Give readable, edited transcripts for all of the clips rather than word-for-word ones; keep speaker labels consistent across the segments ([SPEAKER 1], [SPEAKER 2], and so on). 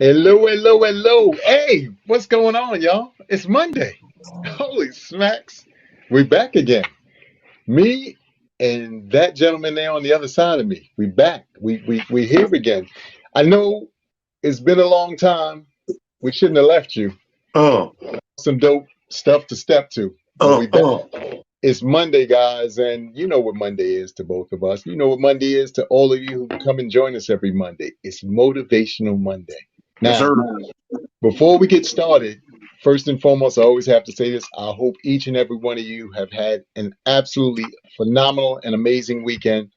[SPEAKER 1] Hello, hello, hello. Hey, what's going on, y'all? It's Monday. Holy smacks. We back again. Me and that gentleman there on the other side of me. We back. We here again. I know it's been a long time. We shouldn't have left you.
[SPEAKER 2] Uh,
[SPEAKER 1] Some dope stuff to step to. But
[SPEAKER 2] uh,
[SPEAKER 1] we back.
[SPEAKER 2] uh.
[SPEAKER 1] It's Monday, guys, and you know what Monday is to both of us. You know what Monday is to all of you who come and join us every Monday. It's Motivational Monday.
[SPEAKER 2] Yes,
[SPEAKER 1] Now,
[SPEAKER 2] sir.
[SPEAKER 1] before we get started, first and foremost, I always have to say this. I hope each and every one of you have had an absolutely phenomenal and amazing weekend.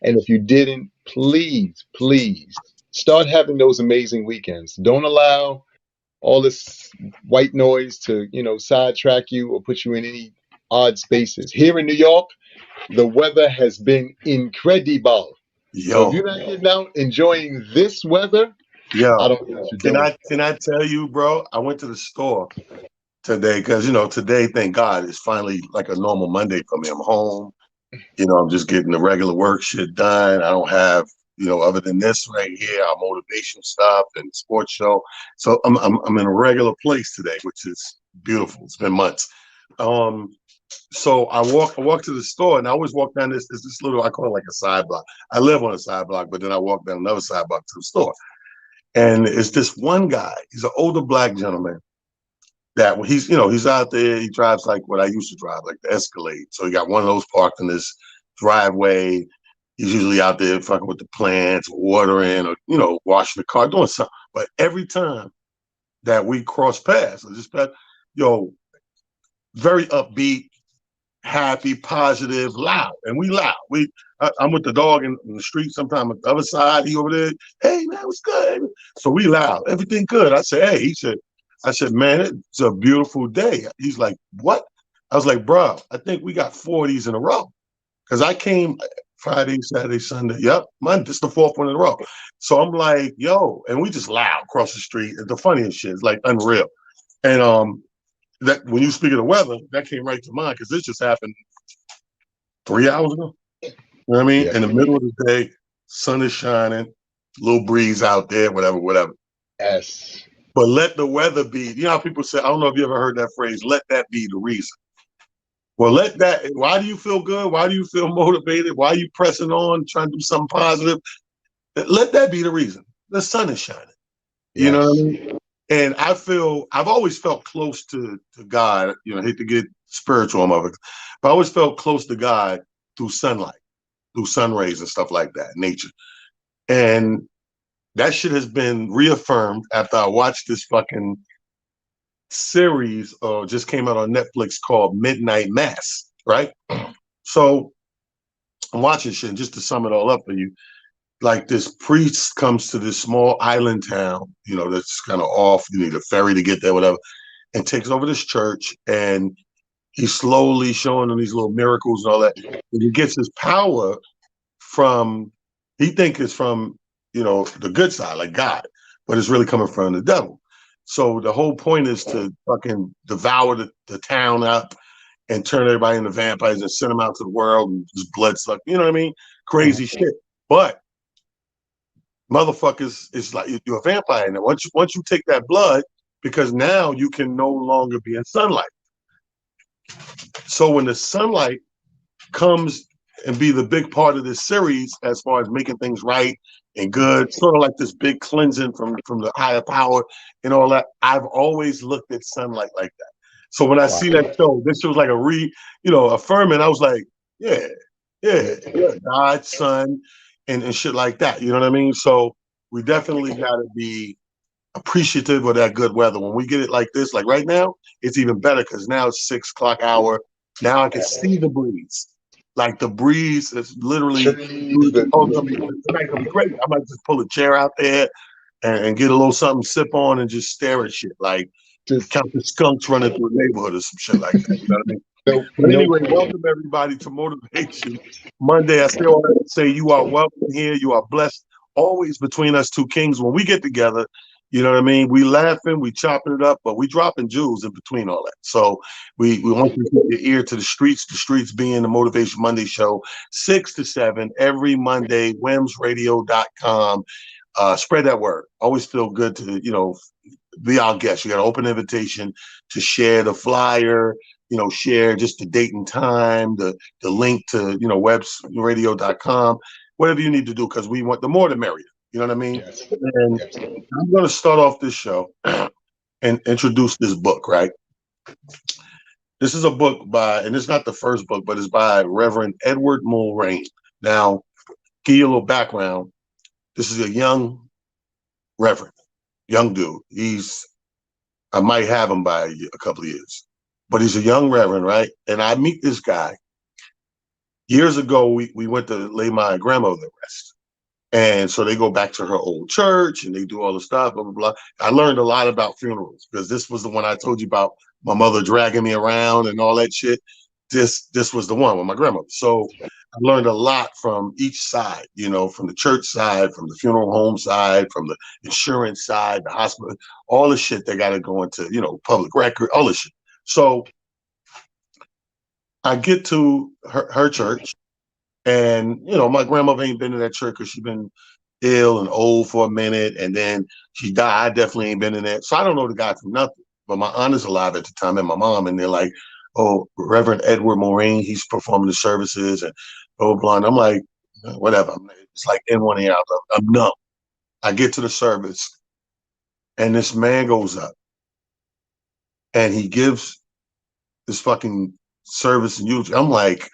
[SPEAKER 1] And if you didn't, please start having those amazing weekends. Don't allow all this white noise to, sidetrack you or put you in any odd spaces. Here in New York, the weather has been incredible. So if
[SPEAKER 2] Yo,
[SPEAKER 1] you're not getting out enjoying this weather, I
[SPEAKER 2] yo.
[SPEAKER 1] don't know what you're
[SPEAKER 2] Can
[SPEAKER 1] doing.
[SPEAKER 2] I tell you, bro? I went to the store today because today, thank God, is finally like a normal Monday for me. I'm home. I'm just getting the regular work shit done. I don't have other than this right here, our motivation stuff and sports show. So I'm in a regular place today, which is beautiful. It's been months. Um, so I walk to the store, and I always walk down this little, I call it like a side block. I live on a side block, but then I walk down another side block to the store. And it's this one guy. He's an older black gentleman that when he's out there. He drives like what I used to drive, like the Escalade. So he got one of those parked in this driveway. He's usually out there fucking with the plants, watering, or washing the car, doing something. But every time that we cross paths, or just pass, yo, very upbeat, happy, positive, loud, and we loud. I'm with the dog in the street. Sometimes on the other side, he over there. Hey man, what's good? So we loud, everything good. I said, hey. I said, man, it's a beautiful day. He's like, what? I was like, bro, I think we got 4 of these in a row because I came Friday, Saturday, Sunday. Yep, Monday. It's the fourth one in a row. So I'm like, yo, and we just loud across the street. The funniest shit. It's like unreal. And that when you speak of the weather, that came right to mind because this just happened 3 hours ago. You know what I mean?
[SPEAKER 1] Yeah.
[SPEAKER 2] In the middle of the day, sun is shining, little breeze out there, whatever, whatever.
[SPEAKER 1] Yes.
[SPEAKER 2] But let the weather be. You know how people say, I don't know if you ever heard that phrase, let that be the reason. Well, let that, why do you feel good? Why do you feel motivated? Why are you pressing on, trying to do something positive? Let that be the reason. The sun is shining. You know what I
[SPEAKER 1] Yes.
[SPEAKER 2] mean? And I've always felt close to God. I hate to get spiritual on it, but I always felt close to God through sunlight, through sun rays and stuff like that, nature. And that shit has been reaffirmed after I watched this fucking series just came out on Netflix called Midnight Mass, right? So I'm watching shit, and just to sum it all up for you, like this priest comes to this small island town, that's kind of off. You need a ferry to get there, whatever, and takes over this church, and he's slowly showing them these little miracles and all that. And he gets his power from, he thinks it's from, the good side, like God, but it's really coming from the devil. So the whole point is to fucking devour the town up and turn everybody into vampires and send them out to the world and just blood suck. You know what I mean? Crazy shit. But motherfuckers, it's like you're a vampire now. Once you take that blood, because now you can no longer be in sunlight. So when the sunlight comes and be the big part of this series as far as making things right and good, sort of like this big cleansing from the higher power and all that. I've always looked at sunlight like that. So when I
[SPEAKER 1] Wow.
[SPEAKER 2] see that show, this was like affirming. I was like, yeah, yeah, God, sun, and shit like that. You know what I mean? So we definitely got to be appreciative of that good weather. When we get it like this, like right now, it's even better because now it's 6 o'clock hour. Now I can see the breeze. Like the breeze is literally
[SPEAKER 1] Trees,
[SPEAKER 2] tonight's gonna be great. I might just pull a chair out there and get a little something sip on and just stare at shit. Like
[SPEAKER 1] just
[SPEAKER 2] count the skunks running through the neighborhood or some shit like that. You know what I mean?
[SPEAKER 1] no,
[SPEAKER 2] But
[SPEAKER 1] no.
[SPEAKER 2] anyway, welcome everybody to Motivation Monday. I still want to say you are welcome here. You are blessed always between us two kings. When we get together, you know what I mean? We laughing, we chopping it up, but we dropping jewels in between all that. So we want you to keep your ear to the streets being the Motivation Monday show, 6 to 7 every Monday, wemsradio.com. Spread that word. Always feel good to, be our guest. You got an open invitation to share the flyer, share just the date and time, the link to, websradio.com, whatever you need to do, because we want the more the merrier. You know what I mean?
[SPEAKER 1] Yes.
[SPEAKER 2] And
[SPEAKER 1] Yes.
[SPEAKER 2] I'm going to start off this show and introduce this book, right? This is a book and it's not the first book, but it's by Reverend Edward Mulrain. Now, give you a little background. This is a young reverend, young dude. I might have him by a couple of years, but he's a young reverend, right? And I meet this guy. Years ago, we went to lay my grandmother to rest. And so they go back to her old church and they do all the stuff, blah, blah, blah. I learned a lot about funerals because this was the one I told you about, my mother dragging me around and all that shit. This was the one with my grandmother. So I learned a lot from each side, from the church side, from the funeral home side, from the insurance side, the hospital, all the shit they got to go into, public record, all this shit. So I get to her church. And, my grandmother ain't been in that church because she's been ill and old for a minute. And then she died. I definitely ain't been in that. So I don't know the guy from nothing. But my aunt is alive at the time and my mom. And they're like, oh, Reverend Edward Mulrain, he's performing the services and blah, blah, blah. And I'm like, whatever. It's like in one ear out. I'm numb. I get to the service and this man goes up and he gives this fucking service and eulogy. I'm like,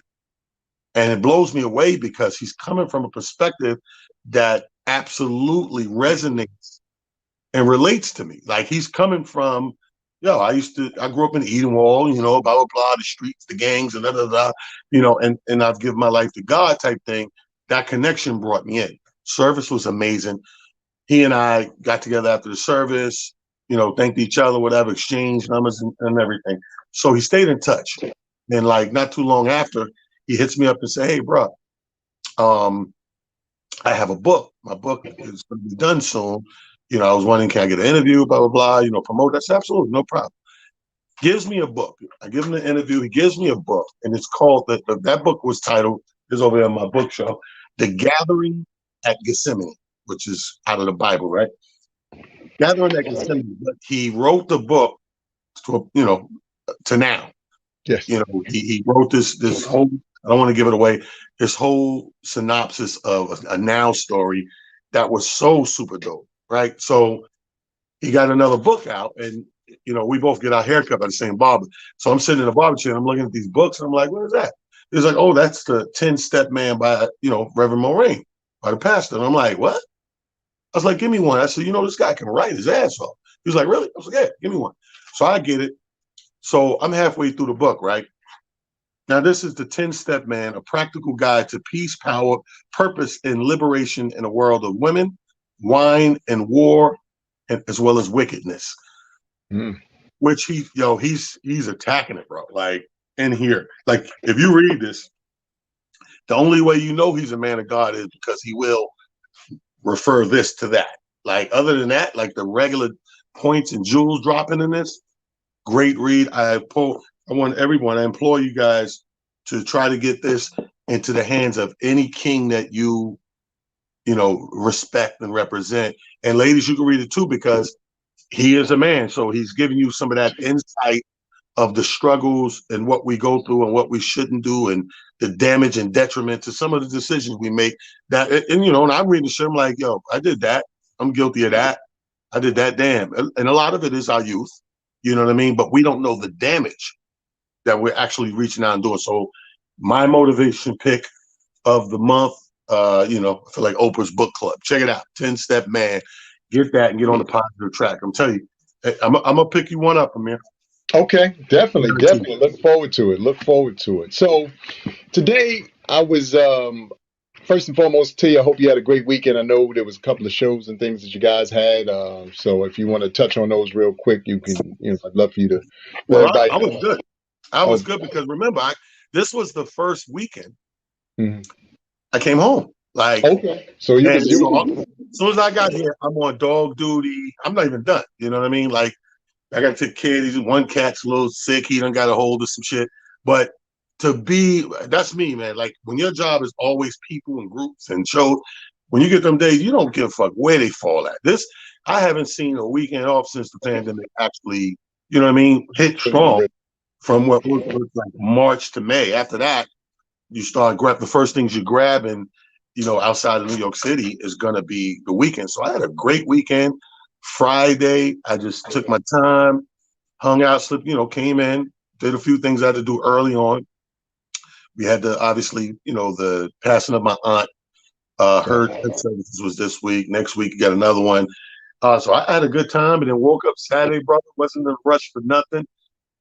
[SPEAKER 2] and it blows me away because he's coming from a perspective that absolutely resonates and relates to me. Like he's coming from, I grew up in Edenwald, blah, blah, blah, the streets, the gangs, and and I've given my life to God type thing. That connection brought me in. Service was amazing. He and I got together after the service, thanked each other, whatever, exchanged numbers and everything. So he stayed in touch. And like not too long after, he hits me up and say, hey, bro, I have a book. My book is going to be done soon. I was wondering, can I get an interview, blah, blah, blah, promote. That's absolutely no problem. Gives me a book. I give him an interview. He gives me a book. And it's called, that book was titled, is over there on my bookshelf, The Gathering at Gethsemane, which is out of the Bible, right? Gathering at Gethsemane. But he wrote the book to now.
[SPEAKER 1] Yes.
[SPEAKER 2] He wrote this whole, I don't want to give it away, this whole synopsis of a now story that was so super dope, right? So he got another book out and, we both get our haircut by the same barber. So I'm sitting in the barber chair and I'm looking at these books and I'm like, what is that? He's like, oh, that's the 10-Step Man by, Reverend Mulrain, by the pastor. And I'm like, what? I was like, give me one. I said, this guy can write his ass off. He was like, really? I was like, yeah, give me one. So I get it. So I'm halfway through the book, right? Now, this is the 10-Step Man, a practical guide to peace, power, purpose, and liberation in a world of women, wine, and war, and as well as wickedness.
[SPEAKER 1] Mm.
[SPEAKER 2] Which he's attacking it, bro. Like in here, like if you read this, the only way he's a man of God is because he will refer this to that. Like other than that, like the regular points and jewels dropping in this, great read. I implore you guys to try to get this into the hands of any king that you respect and represent. And ladies, you can read it too, because he is a man. So he's giving you some of that insight of the struggles and what we go through and what we shouldn't do and the damage and detriment to some of the decisions we make. And I'm reading the shit, I'm like, yo, I did that. I'm guilty of that. I did that, damn. And a lot of it is our youth, you know what I mean? But we don't know the damage that we're actually reaching out and doing. So my motivation pick of the month, I feel like Oprah's book club. Check it out, 10-Step Man. Get that and get on the positive track. I'm telling you, I'm gonna pick you one up, Amir.
[SPEAKER 1] Okay, definitely. Look forward to it. Look forward to it. So today I was first and foremost tell you I hope you had a great weekend. I know there was a couple of shows and things that you guys had. So if you want to touch on those real quick, you can. I'd love for you to let
[SPEAKER 2] Well,
[SPEAKER 1] everybody
[SPEAKER 2] I was
[SPEAKER 1] know.
[SPEAKER 2] good. I
[SPEAKER 1] Oh,
[SPEAKER 2] was good because remember, this was the first weekend
[SPEAKER 1] mhm.
[SPEAKER 2] I came home. Like,
[SPEAKER 1] Okay. So you
[SPEAKER 2] and
[SPEAKER 1] was you.
[SPEAKER 2] so as soon as I got here, I'm on dog duty. I'm not even done. You know what I mean? Like, I got to take care of these. One cat's a little sick. He done got a hold of some shit. But that's me, man. Like when your job is always people and groups and shows, When you get them days, you don't give a fuck where they fall at. This, I haven't seen a weekend off since the pandemic actually, you know what I mean, hit strong from what was like March to May. After that, you start grab the first things you're grabbing, outside of New York City is gonna be the weekend. So I had a great weekend. Friday, I just took my time, hung out, slept, came in, did a few things I had to do early on. We had the obviously, the passing of my aunt. Her services was this week. Next week, you got another one. So I had a good time, and then woke up Saturday, brother. Wasn't in a rush for nothing.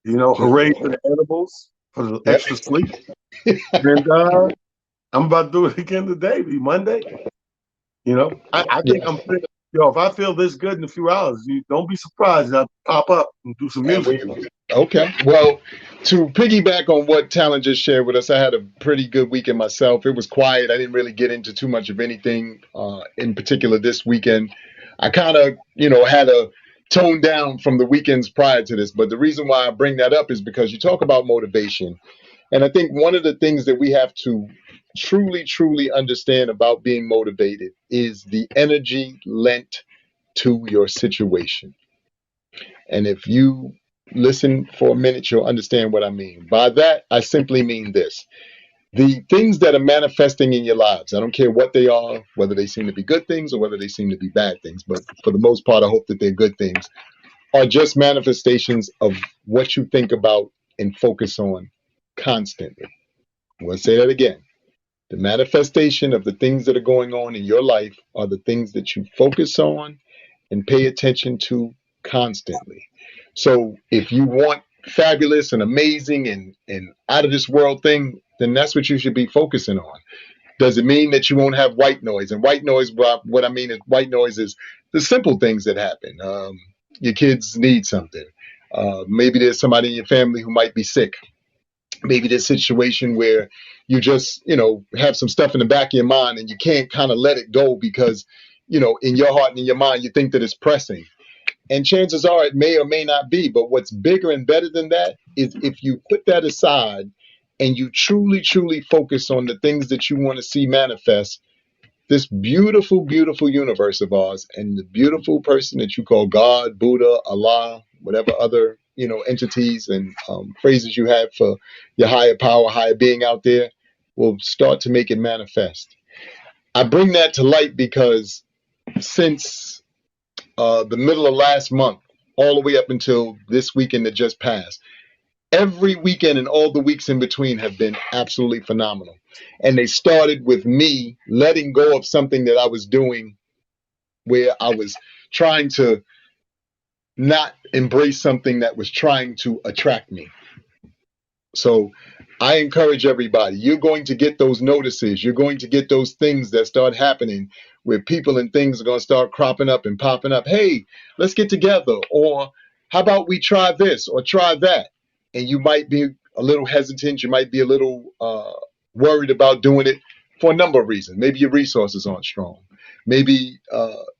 [SPEAKER 2] Hooray for the edibles, for the
[SPEAKER 1] Yep.
[SPEAKER 2] extra sleep. And I'm about to do it again today, be Monday. I think I'm fit. If I feel this good in a few hours, you don't be surprised. I'll pop up and do some music.
[SPEAKER 1] Okay. Well, to piggyback on what Talon just shared with us, I had a pretty good weekend myself. It was quiet. I didn't really get into too much of anything in particular this weekend. I kind of, had a tone down from the weekends prior to this. But the reason why I bring that up is because you talk about motivation. And I think one of the things that we have to truly, truly understand about being motivated is the energy lent to your situation. And if you listen for a minute, you'll understand what I mean. By that, I simply mean this. The things that are manifesting in your lives, I don't care what they are, whether they seem to be good things or whether they seem to be bad things, but for the most part, I hope that they're good things, are just manifestations of what you think about and focus on constantly. I'm going to say that again. The manifestation of the things that are going on in your life are the things that you focus on and pay attention to constantly. So if you want fabulous and amazing and out of this world thing, then that's what you should be focusing on. Does it mean that you won't have white noise? And white noise, what I mean is white noise is the simple things that happen. Your kids need something. Maybe there's somebody in your family who might be sick. Maybe there's a situation where you just, have some stuff in the back of your mind and you can't kind of let it go because, in your heart and in your mind, you think that it's pressing. And chances are it may or may not be. But what's bigger and better than that is if you put that aside and you truly, truly focus on the things that you want to see manifest, this beautiful, beautiful universe of ours and the beautiful person that you call God, Buddha, Allah, whatever other, entities and phrases you have for your higher power, higher being out there, will start to make it manifest. I bring that to light because since the middle of last month, all the way up until this weekend that just passed, every weekend and all the weeks in between have been absolutely phenomenal. And they started with me letting go of something that I was doing where I was trying to not embrace something that was trying to attract me. So I encourage everybody, you're going to get those notices. You're going to get those things that start happening where people and things are going to start cropping up and popping up. Hey, let's get together. Or how about we try this or try that? And you might be a little hesitant. You might be a little worried about doing it for a number of reasons. Maybe your resources aren't strong. Maybe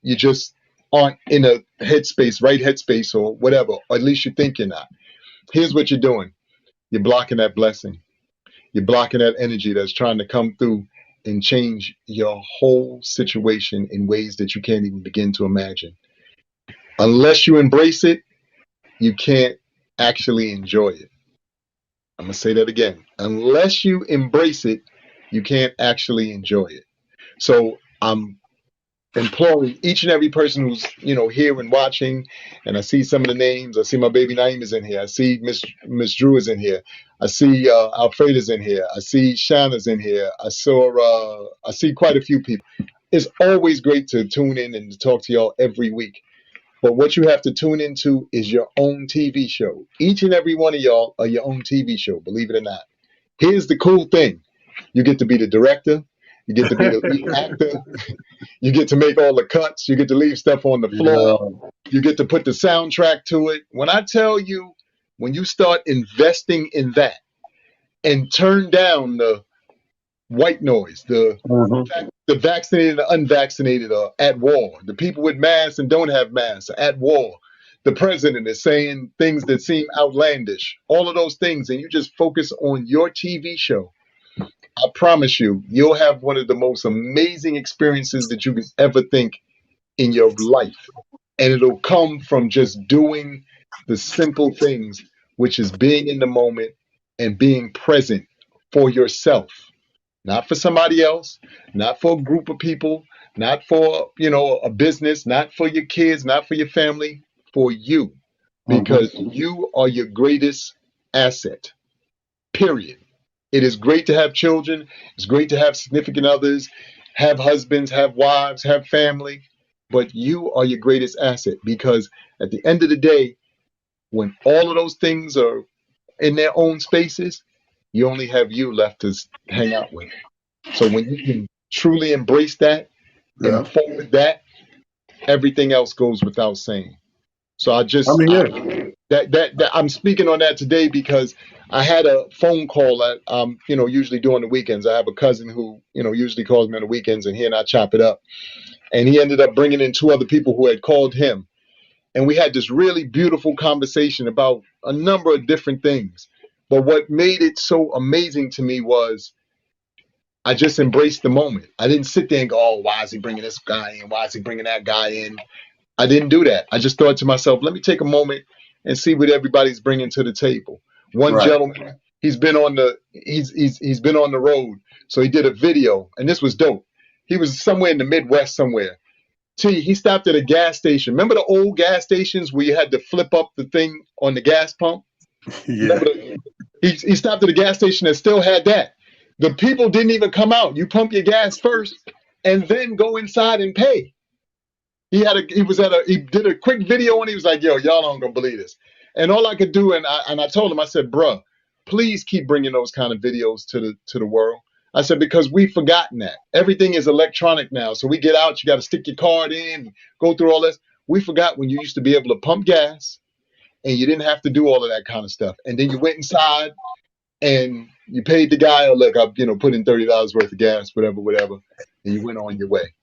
[SPEAKER 1] you just aren't in a headspace, right headspace or whatever, or at least you think you're not. Here's what you're doing. You're blocking that blessing. You're blocking that energy that's trying to come through and change your whole situation in ways that you can't even begin to imagine. Unless you embrace it, you can't actually enjoy it. I'm going to say that again. Unless you embrace it, you can't actually enjoy it. So I'm imploring each and every person who's here and watching, and I see some of the names. I see my baby Naeem is in here. I see Miss Drew is in here. I see Alfreda's in here. I see Shanna's in here. I see quite a few people. It's always great to tune in and to talk to y'all every week. But what you have to tune into is your own TV show. Each and every one of y'all are your own TV show, believe it or not. Here's the cool thing. You get to be the director. You get to be the lead actor. You get to make all the cuts. You get to leave stuff on the floor. You get to put the soundtrack to it. When I tell you, when you start investing in that and turn down the white noise, the vaccinated and the unvaccinated are at war. The people with masks and don't have masks are at war. The president is saying things that seem outlandish. All of those things, and you just focus on your TV show. I promise you, you'll have one of the most amazing experiences that you could ever think in your life. And it'll come from just doing the simple things, which is being in the moment and being present for yourself, not for somebody else, not for a group of people, not for, a business, not for your kids, not for your family, for you,
[SPEAKER 2] Hmm.
[SPEAKER 1] because you are your greatest asset, period. It is great to have children. It's great to have significant others, have husbands, have wives, have family. But you are your greatest asset because at the end of the day, when all of those things are in their own spaces, you only have you left to hang out with. So when you can truly embrace that
[SPEAKER 2] Yeah.
[SPEAKER 1] and forward that, everything else goes without saying. So
[SPEAKER 2] I mean, yeah.
[SPEAKER 1] that I'm speaking on that today because I had a phone call that usually do on the weekends. I have a cousin who usually calls me on the weekends, and he and I chop it up. And he ended up bringing in two other people who had called him, and we had this really beautiful conversation about a number of different things. But what made it so amazing to me was I just embraced the moment. I didn't sit there and go, "Oh, why is he bringing this guy in? Why is he bringing that guy in?" I didn't do that. I just thought to myself, let me take a moment and see what everybody's bringing to the table. One
[SPEAKER 2] Right.
[SPEAKER 1] gentleman, he's been on the road, so he did a video, and this was dope. He was somewhere in the Midwest somewhere. He stopped at a gas station. Remember the old gas stations where you had to flip up the thing on the gas pump?
[SPEAKER 2] Yeah.
[SPEAKER 1] Remember he stopped at a gas station that still had that. The people didn't even come out. You pump your gas first and then go inside and pay. He did a quick video and he was like, yo, y'all aren't gonna believe this. And all I could do, and I told him, I said, bruh, please keep bringing those kind of videos to the world. I said, because we've forgotten that everything is electronic now. So we get out, you got to stick your card in, go through all this. We forgot when you used to be able to pump gas and you didn't have to do all of that kind of stuff. And then you went inside and you paid the guy, oh, look, I've put in $30 worth of gas, whatever, whatever, and you went on your way.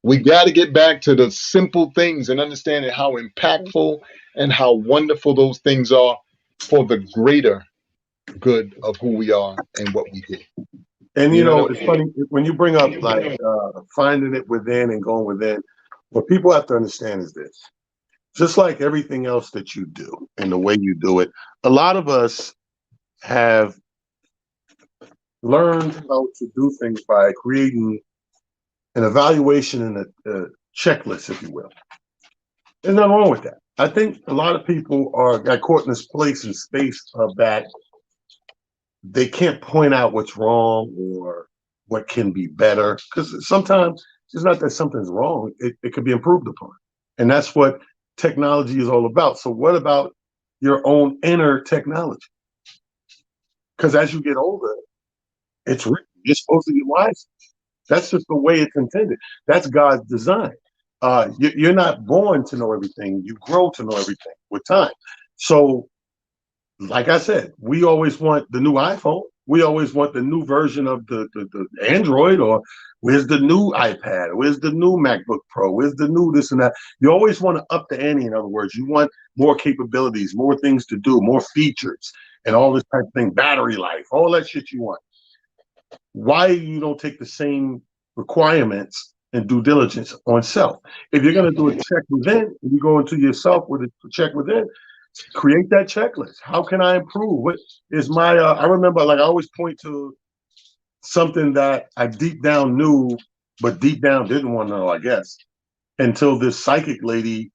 [SPEAKER 1] We got to get back to the simple things and understanding how impactful and how wonderful those things are for the greater good of who we are and what we do.
[SPEAKER 2] And
[SPEAKER 1] You know what I
[SPEAKER 2] it's
[SPEAKER 1] mean?
[SPEAKER 2] funny when you bring up like finding it within and going within. What people have to understand is this: just like everything else that you do and the way you do it, a lot of us have learned how to do things by creating an evaluation and a checklist, if you will. There's nothing wrong with that. I think a lot of people got caught in this place and space of that they can't point out what's wrong or what can be better. Because sometimes it's not that something's wrong, it could be improved upon. And that's what technology is all about. So, what about your own inner technology? Because as you get older, it's written, you're supposed to get wise. That's just the way it's intended. That's God's design. You're not born to know everything, you grow to know everything with time. So, like I said, we always want the new iPhone. We always want the new version of the Android, or where's the new iPad? Where's the new MacBook Pro? Where's the new this and that? You always want to up the ante. In other words, you want more capabilities, more things to do, more features, and all this type of thing. Battery life, all that shit you want. Why you don't take the same requirements and due diligence on self? If you're going to do a check within, you go into yourself with a check within. Create that checklist. How can I improve? What is my? I remember, like I always point to something that I deep down knew, but deep down didn't want to know. I guess until this psychic lady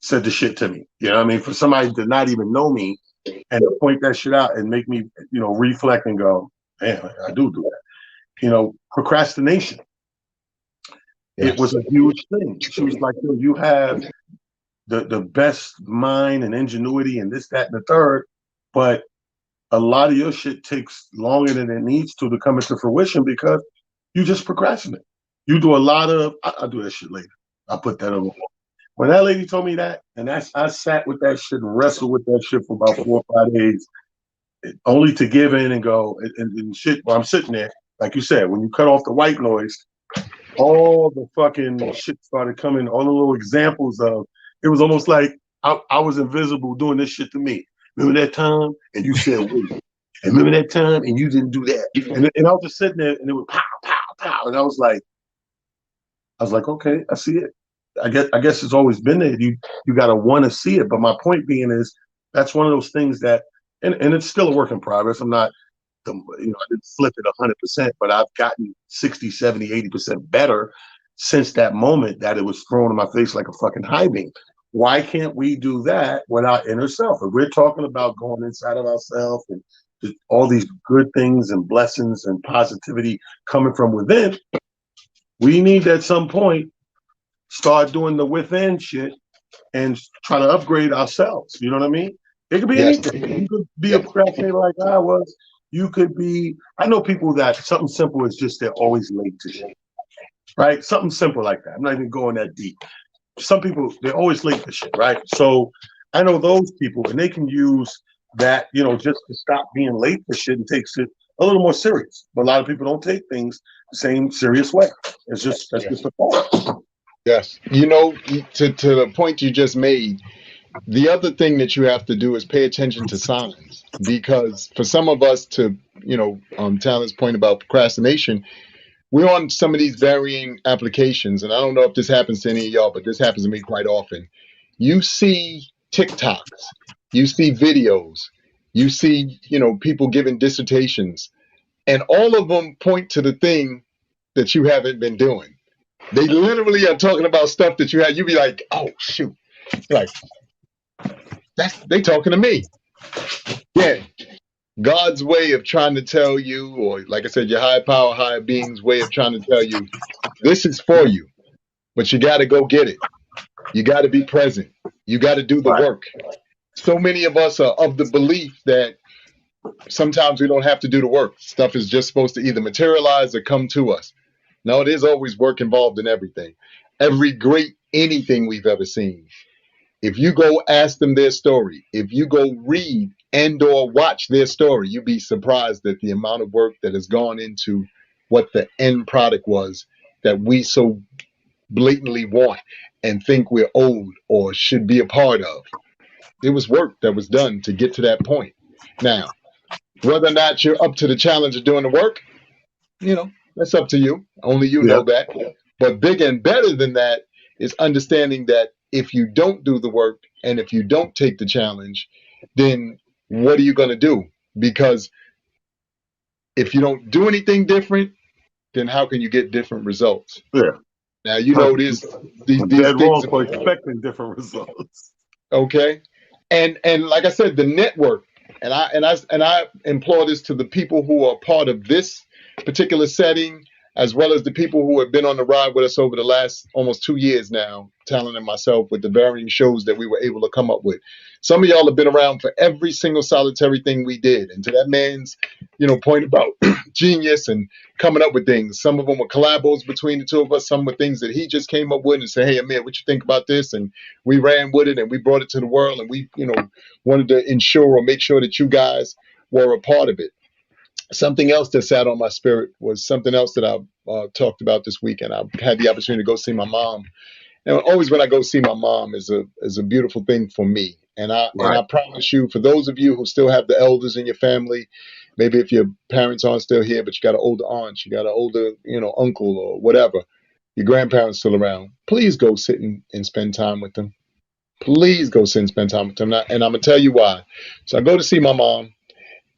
[SPEAKER 2] said the shit to me. You know what I mean? For somebody to not even know me and to point that shit out and make me, reflect and go, man, I do that. Procrastination. It was
[SPEAKER 1] Yes.
[SPEAKER 2] a huge thing. She was like, yo, you have the best mind and ingenuity and this, that, and the third, but a lot of your shit takes longer than it needs to come into fruition because you just procrastinate. You do a lot of, I'll do that shit later. I'll put that on. When that lady told me that, and I sat with that shit and wrestled with that shit for about 4 or 5 days, only to give in and go, and shit, while I'm sitting there, like you said, when you cut off the white noise, all the fucking shit started coming, all the little examples of, it was almost like I was invisible doing this shit to me. Remember that time? And you said, wait. And remember that time and you didn't do that. And I was just sitting there and it was pow, pow, pow. And I was like, okay, I see it. I guess it's always been there. You gotta want to see it. But my point being is that's one of those things that and it's still a work in progress. I'm not I didn't flip it 100%, but I've gotten 60, 70, 80% better since that moment that it was thrown in my face like a fucking high beam. Why can't we do that with our inner self? If we're talking about going inside of ourselves and all these good things and blessings and positivity coming from within, we need at some point start doing the within shit and try to upgrade ourselves. You know what I mean? It could be
[SPEAKER 1] Yes.
[SPEAKER 2] anything. You could be a
[SPEAKER 1] Yes.
[SPEAKER 2] procrastinator like I was. You could be. I know people that something simple is just they're always late to shit. Right? Something simple like that. I'm not even going that deep. Some people they're always late to shit. Right? So I know those people, and they can use that just to stop being late for shit and take shit a little more serious. But a lot of people don't take things the same serious way. That's just a fault.
[SPEAKER 1] Yes. To the point you just made, the other thing that you have to do is pay attention to signs. Because for some of us to, Talon's point about procrastination, we're on some of these varying applications. And I don't know if this happens to any of y'all, but this happens to me quite often. You see TikToks, you see videos, you see, people giving dissertations, and all of them point to the thing that you haven't been doing. They literally are talking about stuff that you had. You be like, oh shoot, you're like they talking to me. Yeah, God's way of trying to tell you, or like I said, your higher power, higher being's way of trying to tell you, this is for you, but you got to go get it. You got to be present. You got to do the
[SPEAKER 2] Right.
[SPEAKER 1] work. So many of us are of the belief that sometimes we don't have to do the work. Stuff is just supposed to either materialize or come to us. No, there's always work involved in everything. Every great anything we've ever seen. If you go ask them their story, if you go read and or watch their story, you'd be surprised at the amount of work that has gone into what the end product was that we so blatantly want and think we're owed or should be a part of. It was work that was done to get to that point. Now, whether or not you're up to the challenge of doing the work, that's up to you. Only you
[SPEAKER 2] Yeah.
[SPEAKER 1] know that. But bigger and better than that is understanding that if you don't do the work and if you don't take the challenge, then what are you going to do? Because if you don't do anything different, then how can you get different results?
[SPEAKER 2] Yeah.
[SPEAKER 1] Now you know this these
[SPEAKER 2] Dead
[SPEAKER 1] things.
[SPEAKER 2] wrong for expecting different results.
[SPEAKER 1] Okay, and like I said, the network, and I implore this to the people who are part of this particular setting, as well as the people who have been on the ride with us over the last almost 2 years now, Talon and myself, with the varying shows that we were able to come up with. Some of y'all have been around for every single solitary thing we did, and to that man's, point about genius and coming up with things. Some of them were collabos between the two of us. Some were things that he just came up with and said, "Hey, Amir, what you think about this?" And we ran with it and we brought it to the world, and we, wanted to ensure or make sure that you guys were a part of it. Something else that sat on my spirit was something else that I talked about this weekend. I had the opportunity to go see my mom, and always when I go see my mom is a beautiful thing for me. And
[SPEAKER 2] Right.
[SPEAKER 1] I promise you, for those of you who still have the elders in your family, maybe if your parents aren't still here, but you got an older aunt, you got an older, uncle or whatever, your grandparents still around, please go sit and spend time with them. Please go sit and spend time with them. And I'm gonna tell you why. So I go to see my mom,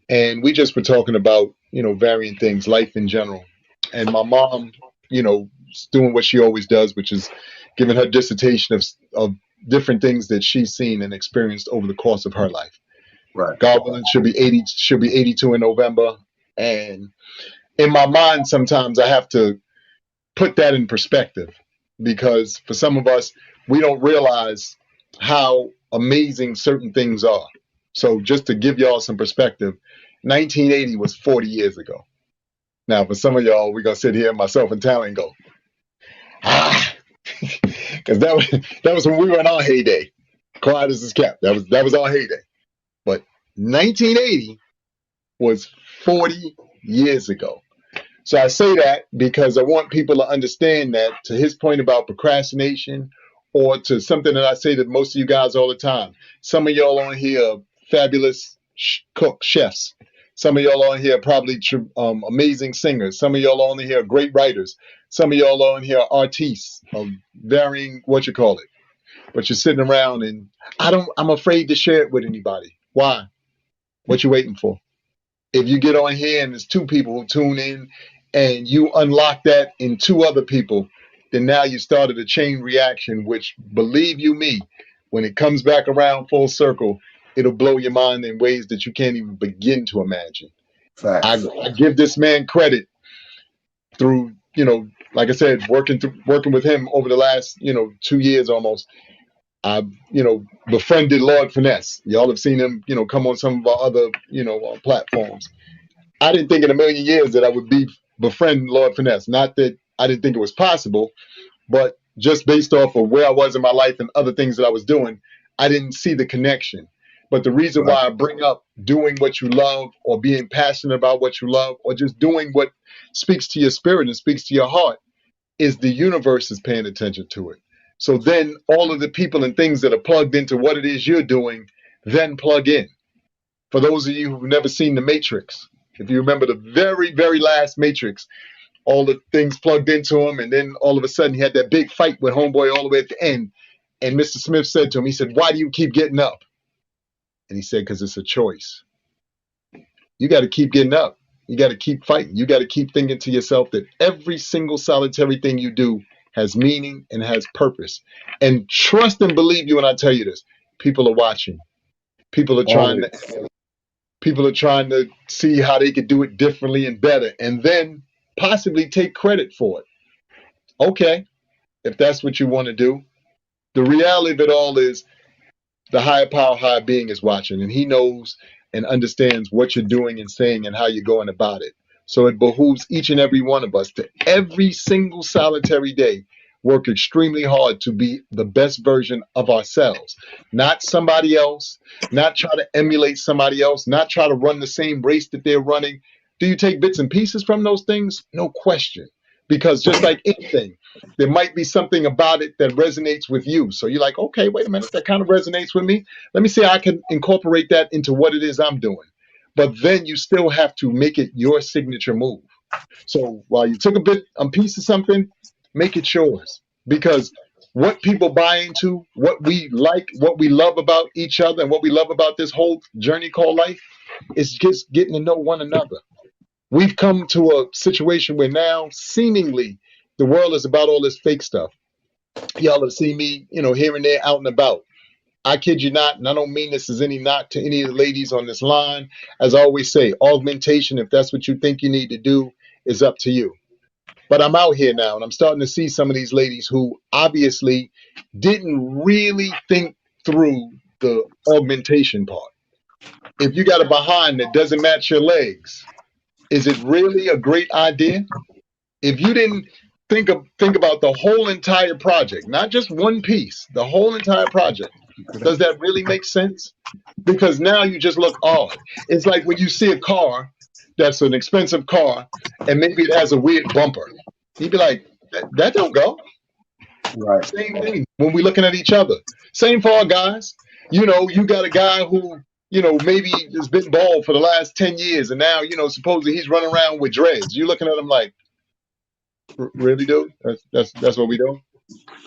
[SPEAKER 1] and we just were talking about varying things, life in general. And my mom, is doing what she always does, which is giving her dissertation of different things that she's seen and experienced over the course of her life.
[SPEAKER 2] Right.
[SPEAKER 1] God willing, she'll be 80. She'll be 82 in November. And in my mind, sometimes I have to put that in perspective, because for some of us, we don't realize how amazing certain things are. So just to give y'all some perspective, 1980 was 40 years ago. Now, for some of y'all, we're gonna sit here, myself and Talon, and go, because that was when we were in our heyday. Quiet as is kept. That was our heyday. But 1980 was 40 years ago. So I say that because I want people to understand that, to his point about procrastination, or to something that I say to most of you guys all the time. Some of y'all on here are fabulous chefs. Some of y'all on here are probably amazing singers. Some of y'all on here are great writers. Some of y'all on here are artists of varying what you call it. But you're sitting around and I'm afraid to share it with anybody. Why? What you waiting for? If you get on here and there's two people who tune in and you unlock that in two other people, then now you started a chain reaction, which, believe you me, when it comes back around full circle, it'll blow your mind in ways that you can't even begin to imagine.
[SPEAKER 2] Facts.
[SPEAKER 1] I give this man credit through, like I said, working with him over the last, 2 years almost. I, befriended Lord Finesse. Y'all have seen him, come on some of our other, platforms. I didn't think in a million years that I would befriend Lord Finesse. Not that I didn't think it was possible, but just based off of where I was in my life and other things that I was doing, I didn't see the connection. But the reason
[SPEAKER 2] Right.
[SPEAKER 1] why I bring up doing what you love or being passionate about what you love or just doing what speaks to your spirit and speaks to your heart is the universe is paying attention to it. So then all of the people and things that are plugged into what it is you're doing then plug in. For those of you who've never seen The Matrix, if you remember the very, very last Matrix, all the things plugged into him, and then all of a sudden he had that big fight with Homeboy all the way at the end. And Mr. Smith said to him, he said, "Why do you keep getting up?" And he said, "Because it's a choice. You got to keep getting up. You got to keep fighting. You got to keep thinking to yourself that every single solitary thing you do has meaning and has purpose. And trust and believe you when I tell you this. People are watching. People are trying
[SPEAKER 2] Always.
[SPEAKER 1] to people are trying to see how they could do it differently and better and then possibly take credit for it. Okay, if that's what you want to do. The reality of it all is the higher power, higher being is watching, and he knows and understands what you're doing and saying and how you're going about it. So it behooves each and every one of us to every single solitary day work extremely hard to be the best version of ourselves, not somebody else, not try to emulate somebody else, not try to run the same race that they're running. Do you take bits and pieces from those things? No question. Because just like anything, there might be something about it that resonates with you. So you're like, okay, wait a minute, that kind of resonates with me. Let me see how I can incorporate that into what it is I'm doing. But then you still have to make it your signature move. So while you took a piece of something, make it yours. Because what people buy into, what we like, what we love about each other, and what we love about this whole journey called life is just getting to know one another. We've come to a situation where now seemingly the world is about all this fake stuff. Y'all have seen me, here and there out and about. I kid you not, and I don't mean this as any knock to any of the ladies on this line. As I always say, augmentation, if that's what you think you need to do, is up to you. But I'm out here now, and I'm starting to see some of these ladies who obviously didn't really think through the augmentation part. If you got a behind that doesn't match your legs, is it really a great idea? If you didn't think about the whole entire project, not just one piece, the whole entire project, does that really make sense? Because now you just look odd. It's like when you see a car that's an expensive car and maybe it has a weird bumper. You'd be like, that don't go.
[SPEAKER 2] Right.
[SPEAKER 1] Same thing when we're looking at each other. Same for our guys. You got a guy who, maybe has been bald for the last 10 years and now, supposedly he's running around with dreads. You're looking at him like, really, dude? That's what we do?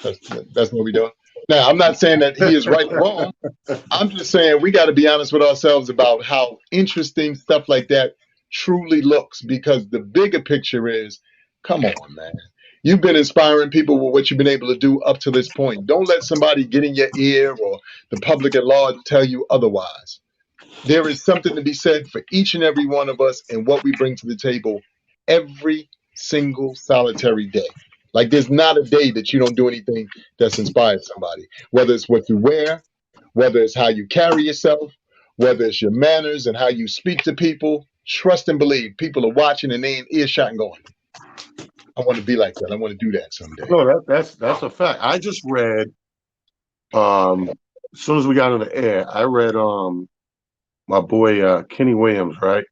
[SPEAKER 1] That's that's what we do. Now, I'm not saying that he is right or wrong. I'm just saying we got to be honest with ourselves about how interesting stuff like that truly looks because the bigger picture is, come on, man. You've been inspiring people with what you've been able to do up to this point. Don't let somebody get in your ear or the public at large tell you otherwise. There is something to be said for each and every one of us and what we bring to the table every single solitary day. Like there's not a day that you don't do anything that's inspired somebody, whether it's what you wear, whether it's how you carry yourself, whether it's your manners and how you speak to people. Trust and believe people are watching and they in earshot and going, I want to be like that. I want to do that someday.
[SPEAKER 2] No, that's a fact. I just read as soon as we got on the air, I read my boy Kenny Williams, right?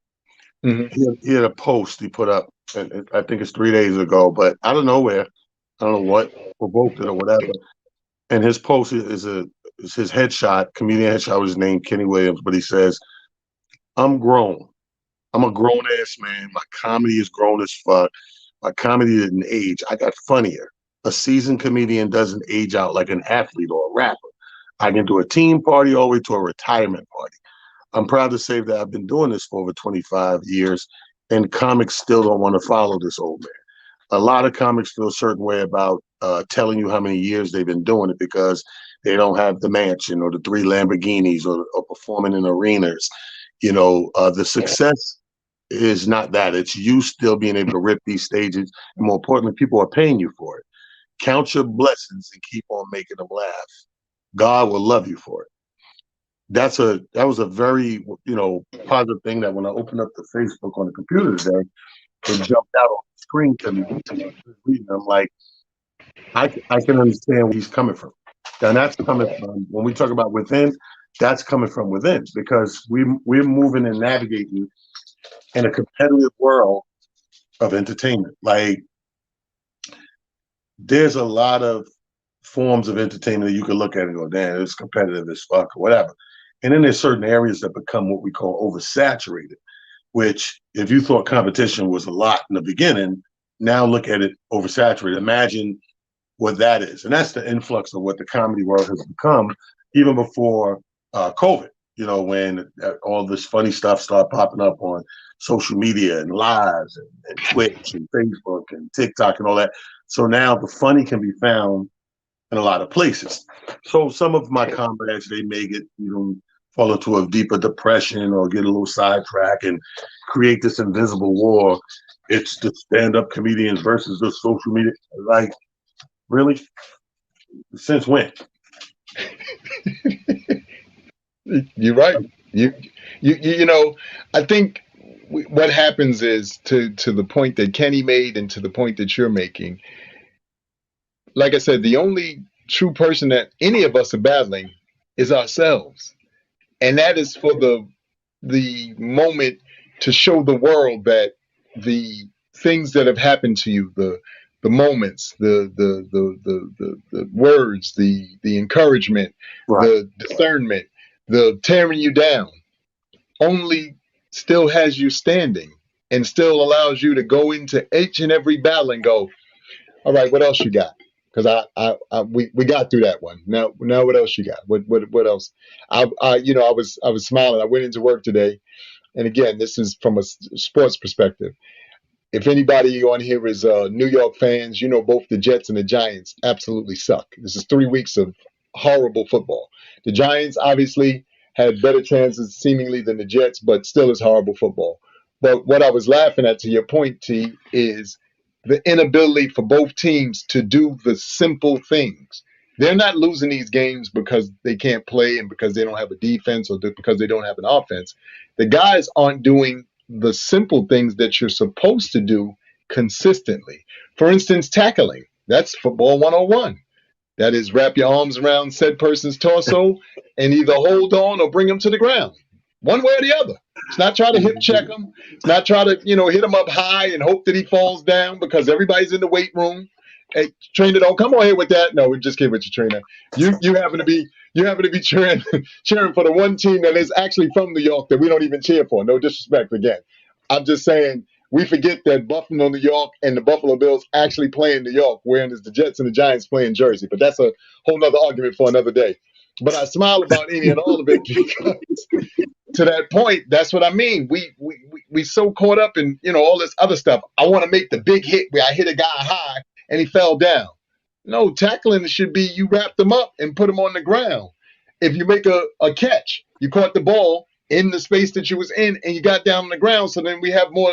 [SPEAKER 1] Mm-hmm.
[SPEAKER 2] He had a post he put up, and I think it's 3 days ago, but out of nowhere, I don't know what provoked it or whatever. And his post is his headshot, comedian headshot was his name, Kenny Williams, but he says, "I'm grown. I'm a grown ass man. My comedy is grown as fuck. My comedy didn't age. I got funnier. A seasoned comedian doesn't age out like an athlete or a rapper. I can do a team party all the way to a retirement party. I'm proud to say that I've been doing this for over 25 years, and comics still don't want to follow this old man. A lot of comics feel a certain way about telling you how many years they've been doing it because they don't have the mansion or the three Lamborghinis or performing in arenas. The success is not that. It's you still being able to rip these stages. And more importantly, people are paying you for it. Count your blessings and keep on making them laugh. God will love you for it. That was a very positive thing that when I opened up the Facebook on the computer today, it jumped out on the screen to me. I'm like, I can understand where he's coming from. And that's coming from when we talk about within. That's coming from within because we're moving and navigating in a competitive world of entertainment. Like there's a lot of forms of entertainment that you can look at and go, damn, it's competitive as fuck or whatever. And then there's certain areas that become what we call oversaturated, which if you thought competition was a lot in the beginning, now look at it oversaturated. Imagine what that is. And that's the influx of what the comedy world has become even before COVID, when all this funny stuff started popping up on social media and lives and Twitch and Facebook and TikTok and all that. So now the funny can be found in a lot of places. So some of my comrades, they may get, fall into a deeper depression or get a little sidetracked and create this invisible war. It's the stand-up comedians versus the social media. Like, really? Since when?
[SPEAKER 1] You're right. I think what happens is to the point that Kenny made and to the point that you're making. Like I said, the only true person that any of us are battling is ourselves, and that is for the moment to show the world that the things that have happened to you, the moments, the words, the encouragement,
[SPEAKER 2] Right.
[SPEAKER 1] the discernment, the tearing you down, only still has you standing and still allows you to go into each and every battle and go, all right, what else you got? Because we got through that one. Now what else you got? What else? I was smiling. I went into work today, and again, this is from a sports perspective. If anybody on here is New York fans, both the Jets and the Giants absolutely suck. This is 3 weeks of horrible football. The Giants obviously had better chances seemingly than the Jets, but still is horrible football. But what I was laughing at, to your point, T, is the inability for both teams to do the simple things. They're not losing these games because they can't play and because they don't have a defense or because they don't have an offense. The guys aren't doing the simple things that you're supposed to do consistently. For instance, tackling. That's football 101. That is, wrap your arms around said person's torso and either hold on or bring them to the ground, one way or the other. It's not try to hip check him. It's not try to, hit him up high and hope that he falls down because everybody's in the weight room. Hey, trainer, don't come on here with that. No, we just kidding with you, trainer. You happen to be cheering for the one team that is actually from New York that we don't even cheer for. No disrespect again. I'm just saying we forget that Buffalo, New York, and the Buffalo Bills actually play in New York, whereas the Jets and the Giants play in Jersey. But that's a whole nother argument for another day. But I smile about any and all of it because to that point, that's what I mean. We so caught up in all this other stuff. I want to make the big hit where I hit a guy high and he fell down. No, tackling should be you wrap them up and put them on the ground. If you make a catch, you caught the ball in the space that you was in and you got down on the ground. So then we have more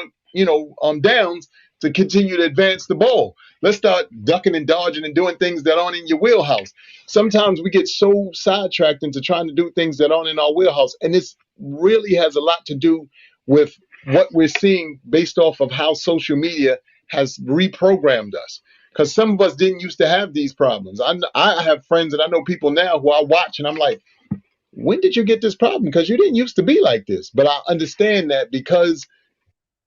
[SPEAKER 1] downs to continue to advance the ball. Let's start ducking and dodging and doing things that aren't in your wheelhouse. Sometimes we get so sidetracked into trying to do things that aren't in our wheelhouse. And this really has a lot to do with what we're seeing based off of how social media has reprogrammed us. Because some of us didn't used to have these problems. I have friends and I know people now who I watch and I'm like, when did you get this problem? Because you didn't used to be like this. But I understand that because,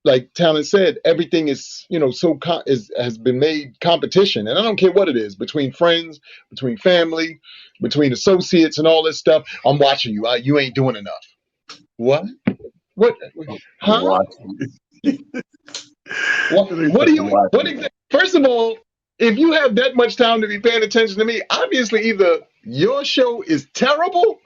[SPEAKER 1] like Talon said, everything is, has been made competition. And I don't care what it is, between friends, between family, between associates and all this stuff. I'm watching you. You ain't doing enough. What? What? Huh?
[SPEAKER 2] Watching.
[SPEAKER 1] What do you? What exactly? First of all, if you have that much time to be paying attention to me, obviously either your show is terrible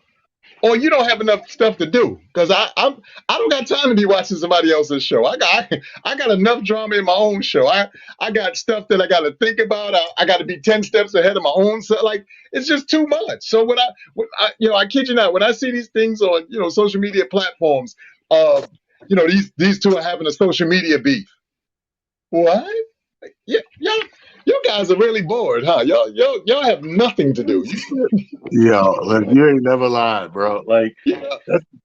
[SPEAKER 1] or you don't have enough stuff to do. Because I don't got time to be watching somebody else's show. I got enough drama in my own show. I got stuff that I got to think about. I got to be 10 steps ahead of my own. So like it's just too much. So I kid you not, when I see these things on social media platforms, uh, these two are having a social media beef. What? Yeah, you guys are really bored, huh? Y'all have nothing to do.
[SPEAKER 2] Yo, like you ain't never lied, bro. Like
[SPEAKER 1] Yeah.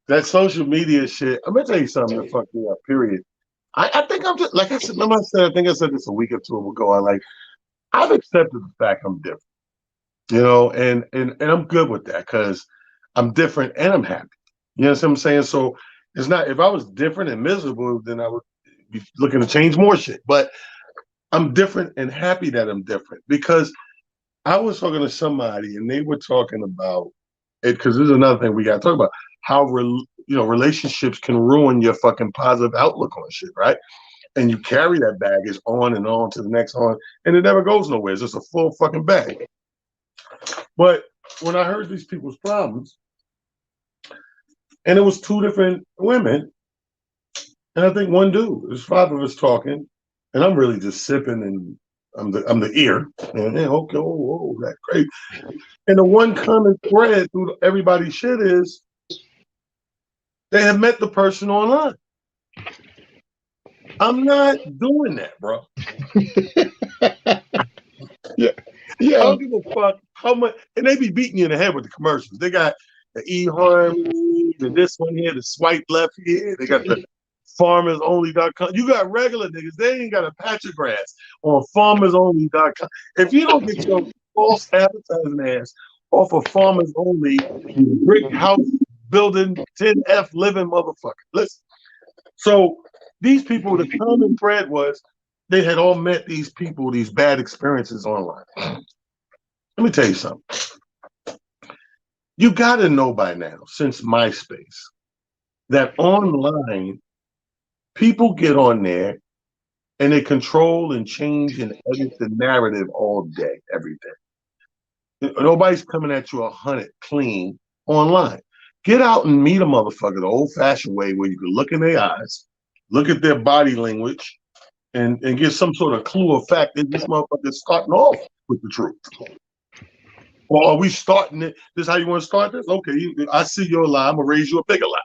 [SPEAKER 2] that social media shit. I'm gonna tell you something that fucked me up. Period. I think I'm just like I said. Remember I said I think I said this a week or two ago. I like I've accepted the fact I'm different, and I'm good with that because I'm different and I'm happy. You know what I'm saying? So it's not if I was different and miserable, then I would be looking to change more shit. But I'm different and happy that I'm different because I was talking to somebody and they were talking about it because this is another thing we got to talk about how relationships can ruin your fucking positive outlook on shit, right? And you carry that baggage on and on to the next on, and it never goes nowhere. It's just a full fucking bag. But when I heard these people's problems, and it was two different women, and I think one dude, there's five of us talking, and I'm really just sipping and I'm the ear. And then okay, oh, that's great. And the one common thread through everybody's shit is they have met the person online. I'm not doing that, bro.
[SPEAKER 1] Yeah.
[SPEAKER 2] I don't give a fuck how much, and they be beating you in the head with the commercials. They got the eHarmony, the this one here, the swipe left here. They got the farmersonly.com. You got regular niggas. They ain't got a patch of grass on farmersonly.com. If you don't get your false advertising ass off of Farmers Only, you brick house building 10F living motherfucker. Listen. So these people, the common thread was they had all met these people, these bad experiences online. Let me tell you something. You got to know by now, since MySpace, that online, people get on there and they control and change and edit the narrative all day, every day. Nobody's coming at you 100 clean online. Get out and meet a motherfucker the old-fashioned way where you can look in their eyes, look at their body language, and get some sort of clue of fact that this motherfucker is starting off with the truth. Or are we starting it? This is how you want to start this? Okay, I see your lie. I'm going to raise you a bigger lie.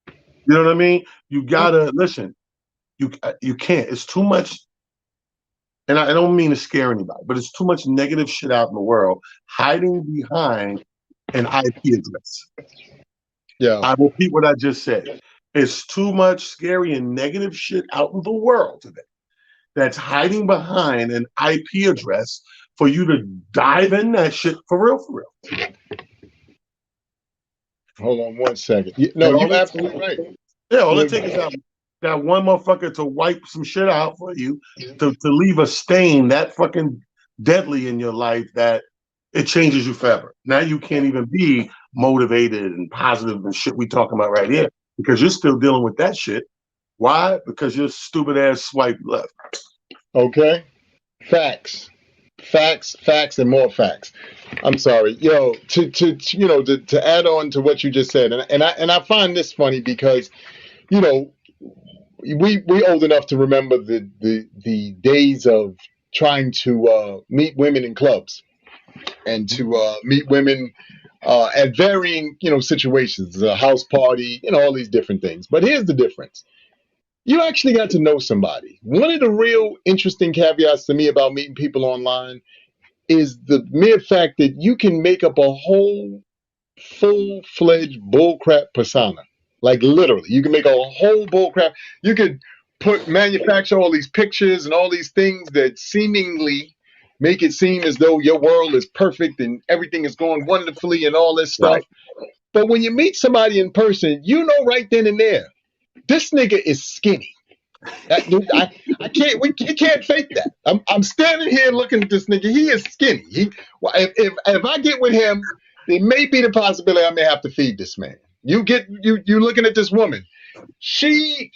[SPEAKER 2] You know what I mean? You got to, listen, you can't. It's too much, and I don't mean to scare anybody, but it's too much negative shit out in the world hiding behind an IP address.
[SPEAKER 1] Yeah.
[SPEAKER 2] I repeat what I just said. It's too much scary and negative shit out in the world today that's hiding behind an IP address for you to dive in that shit for real, for real.
[SPEAKER 1] Hold on one second. No, you're absolutely right.
[SPEAKER 2] Yeah, all it takes is that one motherfucker to wipe some shit out for you, to leave a stain that fucking deadly in your life that it changes you forever. Now you can't even be motivated and positive and shit we talking about right here because you're still dealing with that shit. Why? Because your stupid ass swipe left.
[SPEAKER 1] Okay. Facts. Facts, and more facts. I'm sorry, to add on to what you just said, and I find this funny because, you know, we old enough to remember the days of trying to meet women in clubs and to meet women at varying situations, a house party, all these different things. But here's the difference. You actually got to know somebody. One of the real interesting caveats to me about meeting people online is the mere fact that you can make up a whole full-fledged bullcrap persona. Like literally, you can make a whole bullcrap. You could manufacture all these pictures and all these things that seemingly make it seem as though your world is perfect and everything is going wonderfully and all this stuff. Right. But when you meet somebody in person, you know right then and there, this nigga is skinny. I can't. You can't fake that. I'm standing here looking at this nigga. He is skinny. If I get with him, there may be the possibility I may have to feed this man. You looking at this woman. She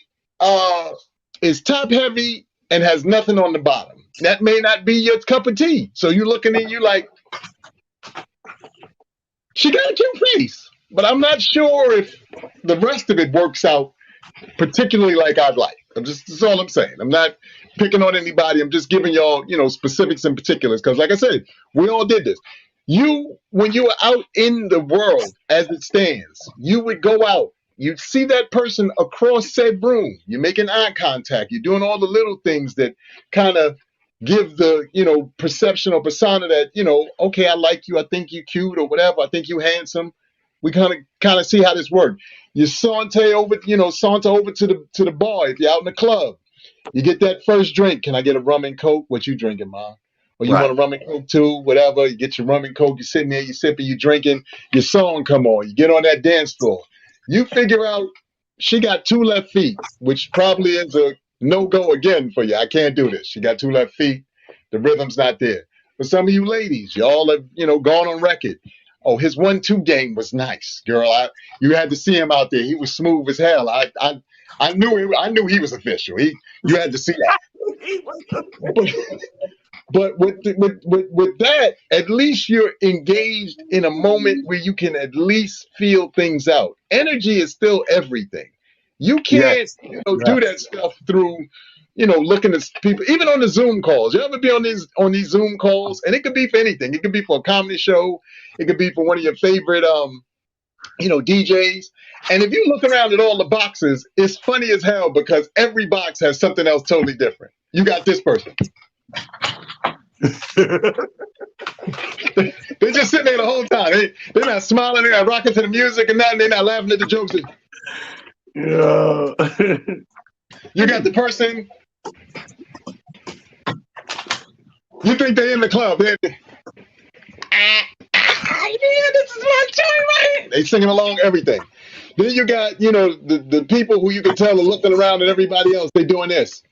[SPEAKER 1] is top heavy and has nothing on the bottom. That may not be your cup of tea. So you looking at you like, she got a cute face, but I'm not sure if the rest of it works out particularly like I'd like. That's all I'm saying. I'm not picking on anybody. I'm just giving y'all, specifics and particulars. Because, like I said, we all did this. When you were out in the world as it stands, you would go out. You'd see that person across said room. You're making eye contact. You're doing all the little things that kind of give the, perception or persona that, okay, I like you. I think you cute or whatever. I think you handsome. We kind of see how this works. You saunter over to the bar if you're out in the club. You get that first drink. Can I get a rum and coke? What you drinking, Mom? Or you
[SPEAKER 2] Right.
[SPEAKER 1] want a rum and coke too? Whatever. You get your rum and coke. You're sitting there. You sipping. You drinking. Your song come on. You get on that dance floor. You figure out she got two left feet, which probably is a no go again for you. I can't do this. She got two left feet. The rhythm's not there. For some of you ladies, y'all have gone on record. Oh, his 1-2 game was nice, girl. You had to see him out there. He was smooth as hell. I knew he was official. You had to see that. But, but with that, at least you're engaged in a moment where you can at least feel things out. Energy is still everything. You can't,
[SPEAKER 2] Yes.
[SPEAKER 1] do
[SPEAKER 2] Yes.
[SPEAKER 1] that stuff through, looking at people, even on the Zoom calls. You ever be on these Zoom calls? And it could be for anything. It could be for a comedy show. It could be for one of your favorite DJs. And if you look around at all the boxes, it's funny as hell because every box has something else totally different. You got this person. They're just sitting there the whole time. They're not smiling. They're not rocking to the music and nothing. They're not laughing at the jokes.
[SPEAKER 2] Yeah.
[SPEAKER 1] You got the person. You think they're in the club. Yeah, this is my joint right here. They singing along everything. Then you got, the people who you can tell are looking around at everybody else. They're doing this.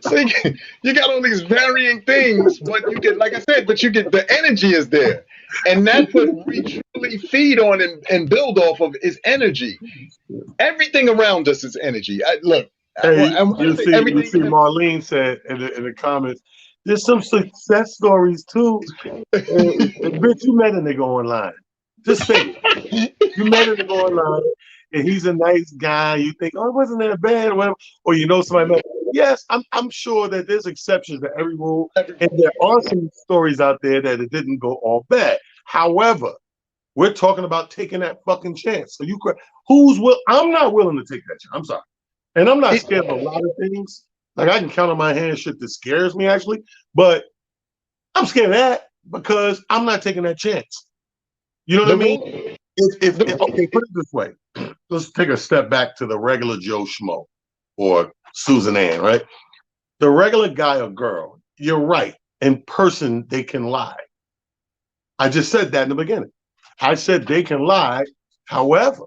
[SPEAKER 1] So you got all these varying things, but you get, like I said, but you get the energy is there. And that's what we truly feed on and build off of is energy. Everything around us is energy. Look,
[SPEAKER 2] Hey,
[SPEAKER 1] I want to say
[SPEAKER 2] you see,
[SPEAKER 1] everything.
[SPEAKER 2] Marlene said in the comments, there's some success stories too. Bitch, you met a nigga online. Just say it. You met a nigga online, and he's a nice guy. You think, oh, it wasn't that bad, or whatever. Or somebody met. Yes, I'm sure that there's exceptions to every rule, and there are some stories out there that it didn't go all bad. However, we're talking about taking that fucking chance. So I'm not willing to take that chance. I'm sorry. And I'm not scared of a lot of things. Like I can count on my hand shit that scares me actually, but I'm scared of that because I'm not taking that chance. You know what I mean? Okay, put it this way. Let's take a step back to the regular Joe Schmo or Susan Ann, right? The regular guy or girl, you're right. In person, they can lie. I just said that in the beginning. I said they can lie. However,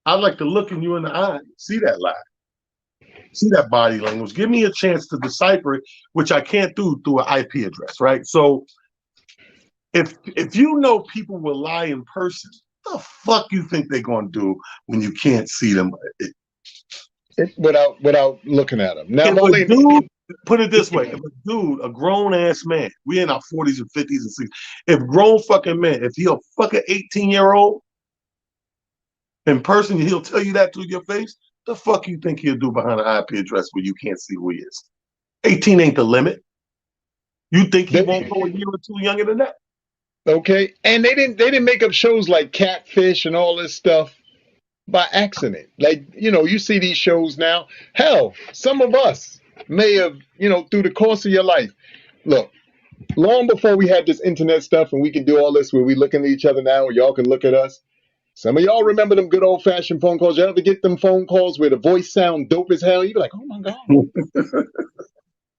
[SPEAKER 2] I'd like to look in you in the eye, see that lie, see that body language. Give me a chance to decipher it, which I can't do through an IP address, right? So if people will lie in person, what the fuck you think they're gonna do when you can't see them?
[SPEAKER 1] Without looking at them. Now,
[SPEAKER 2] If a
[SPEAKER 1] Marlene,
[SPEAKER 2] dude, put it this way, if a dude, a grown ass man, we in our 40s and 50s and 60s, if grown fucking man, if he a fucking 18-year-old in person, he'll tell you that to your face. The fuck you think he'll do behind an IP address where you can't see who he is? 18 ain't the limit. You think he won't go a year or two younger than that?
[SPEAKER 1] okay, and they didn't make up shows like Catfish and all this stuff by accident. Like, you see these shows now. Hell, some of us may have, through the course of your life. Look, long before we had this internet stuff and we can do all this where we looking at each other now or y'all can look at us. Some of y'all remember them good old fashioned phone calls. You ever get them phone calls where the voice sound dope as hell? You be like, oh my God.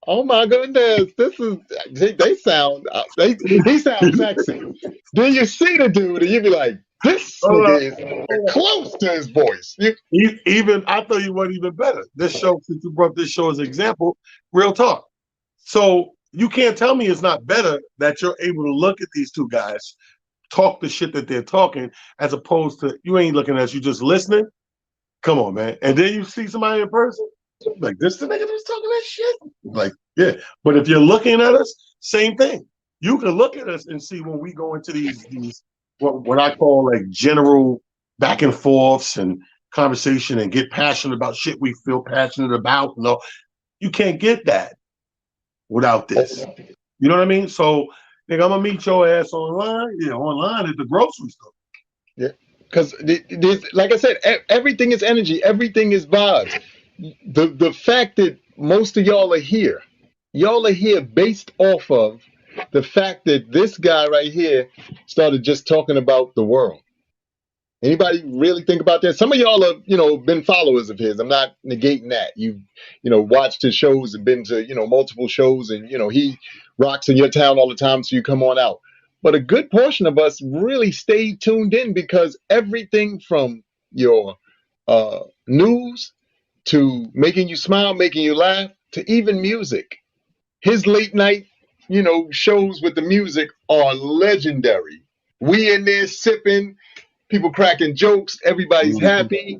[SPEAKER 1] Oh my goodness, this is they sound he sounds sexy. Then you see the dude and you be like, this nigga is close to his voice.
[SPEAKER 2] Even I thought you weren't even better. This show, since you brought this show as an example, real talk. So You can't tell me it's not better that you're able to look at these two guys, talk the shit that they're talking, as opposed to you ain't looking at us, you just listening. Come on, man. And then you see somebody in person, like this the nigga that's talking that shit. Like, yeah. But if you're looking at us, same thing. You can look at us and see when we go into these what I call like general back and forths and conversation and get passionate about shit we feel passionate about. No, you can't get that without this. You know what I mean? So, nigga, I'm gonna meet your ass online. Yeah, online at the grocery store.
[SPEAKER 1] Yeah, because like I said, everything is energy, everything is vibes. The fact that most of y'all are here based off of the fact that this guy right here started just talking about the world. Anybody really think about that? Some of y'all have, been followers of his. I'm not negating that. You've, watched his shows and been to, multiple shows, and he rocks in your town all the time, so you come on out. But a good portion of us really stayed tuned in because everything from your news to making you smile, making you laugh, to even music. His late night, shows with the music are legendary. We in there sipping, people cracking jokes, everybody's
[SPEAKER 2] Mhm.
[SPEAKER 1] happy.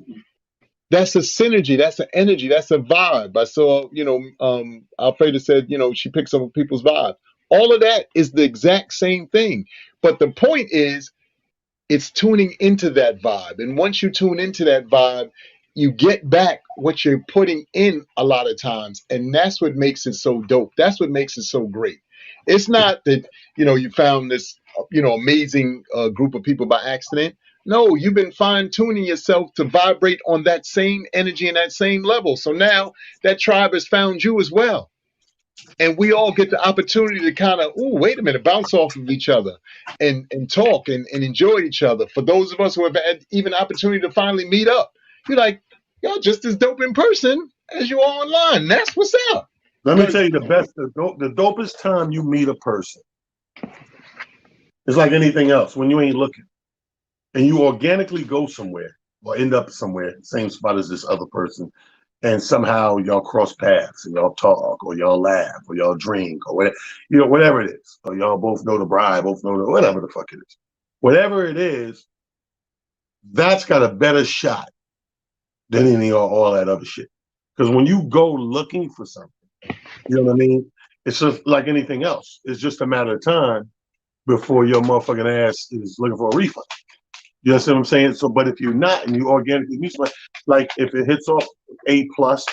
[SPEAKER 1] That's a synergy, that's an energy, that's a vibe. I saw, Alfreda said, she picks up people's vibe. All of that is the exact same thing. But the point is, it's tuning into that vibe. And once you tune into that vibe, you get back what you're putting in a lot of times. And that's what makes it so dope. That's what makes it so great. It's not that, you found this, amazing group of people by accident. No, you've been fine tuning yourself to vibrate on that same energy and that same level. So now that tribe has found you as well, and we all get the opportunity to kind of, oh, wait a minute, bounce off of each other and talk and enjoy each other. For those of us who have had even opportunity to finally meet up, you're like, y'all just as dope in person as you are online. That's what's up.
[SPEAKER 2] Let me
[SPEAKER 1] Because
[SPEAKER 2] tell you the dopest time you meet a person is like anything else when you ain't looking and you organically go somewhere or end up somewhere, same spot as this other person, and somehow y'all cross paths and y'all talk or y'all laugh or y'all drink or whatever, whatever it is, or y'all both know the bride, both know the whatever the fuck it is, whatever it is, that's got a better shot than any or all that other shit. Because when you go looking for something, you know what I mean? It's just like anything else. It's just a matter of time before your motherfucking ass is looking for a refund. You know what I'm saying? So, but if you're not and you organically meet somebody, like if it hits off A plus,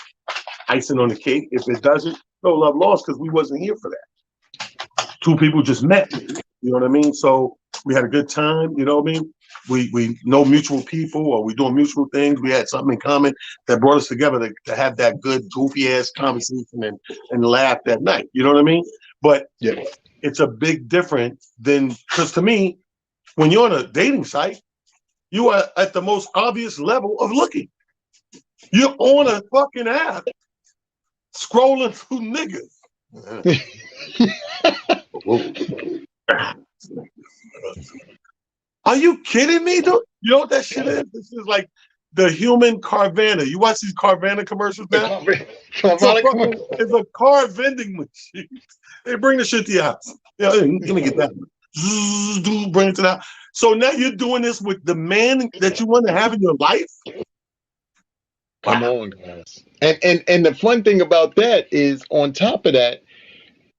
[SPEAKER 2] icing on the cake. If it doesn't, no love lost because we wasn't here for that. Two people just met. You know what I mean? So we had a good time. You know what I mean? We know mutual people or we doing mutual things. We had something in common that brought us together to have that good goofy ass conversation and laugh that night. You know what I mean? But
[SPEAKER 1] yeah,
[SPEAKER 2] it's a big difference than because to me, when you're on a dating site, you are at the most obvious level of looking. You're on a fucking app scrolling through niggas. Are you kidding me, dude? You know what that shit is? This is like the human Carvana. You watch these Carvana commercials now? It's a car vending machine. They bring the shit to your house. Yeah, let me get that. Bring it to that. So now you're doing this with the man that you want to have in your life.
[SPEAKER 1] come on, guys. And the fun thing about that is, on top of that,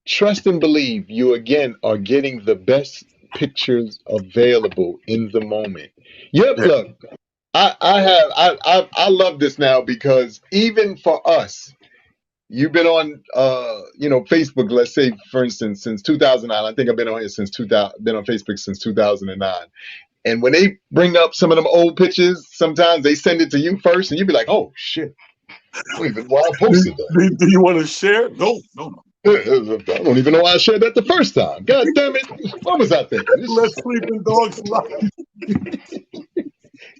[SPEAKER 1] trust and believe you again are getting the best pictures available in the moment. Yep,
[SPEAKER 2] Yeah.
[SPEAKER 1] look, I love this now because even for us, you've been on Facebook, let's say for instance since 2009. I think I've been on here since 2000, been on Facebook since 2009. And when they bring up some of them old pictures, sometimes they send it to you first and you be like, oh shit, I don't even know why I posted that.
[SPEAKER 2] Do you want to share? No, no, no.
[SPEAKER 1] I don't even know why I shared that the first time. God damn it. What was I thinking?
[SPEAKER 2] Let sleeping dogs lie.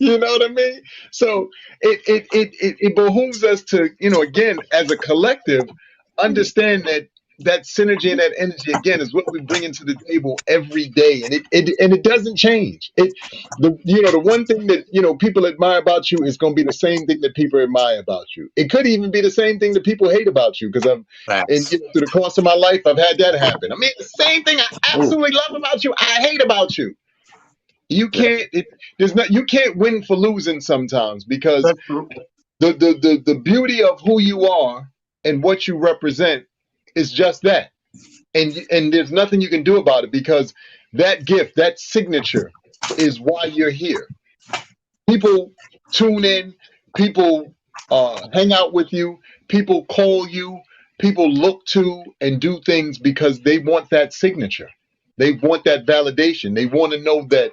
[SPEAKER 1] You know what I mean? So it behooves us to, again, as a collective, understand that that synergy and that energy again is what we bring into the table every day, and it doesn't change. The one thing that people admire about you is going to be the same thing that people admire about you. It could even be the same thing that people hate about you, because and
[SPEAKER 2] Facts.
[SPEAKER 1] through the course of my life I've had that happen. I mean, the same thing I
[SPEAKER 2] Mm,
[SPEAKER 1] absolutely love about you, I hate about you. You
[SPEAKER 2] yeah,
[SPEAKER 1] can't there's not you can't win for losing sometimes, because
[SPEAKER 2] that's true.
[SPEAKER 1] the beauty of who you are and what you represent is just that. And there's nothing you can do about it, because that gift, that signature, is why you're here. People tune in, people hang out with you, people call you, people look to and do things because they want that signature. They want that validation. They want to know that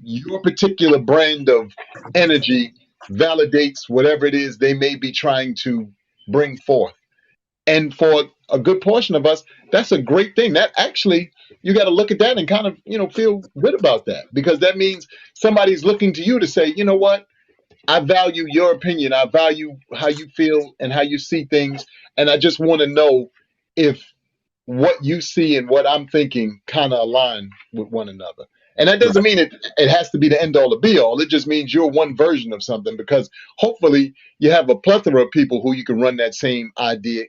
[SPEAKER 1] your particular brand of energy validates whatever it is they may be trying to bring forth. And for a good portion of us, that's a great thing. That actually, you got to look at that and kind of, feel good about that, because that means somebody's looking to you to say, you know what? I value your opinion. I value how you feel and how you see things. And I just want to know if what you see and what I'm thinking kind of align with one another. And that doesn't
[SPEAKER 2] Right.
[SPEAKER 1] mean it has to be the end all to be all. It just means you're one version of something, because hopefully you have a plethora of people who you can run that same idea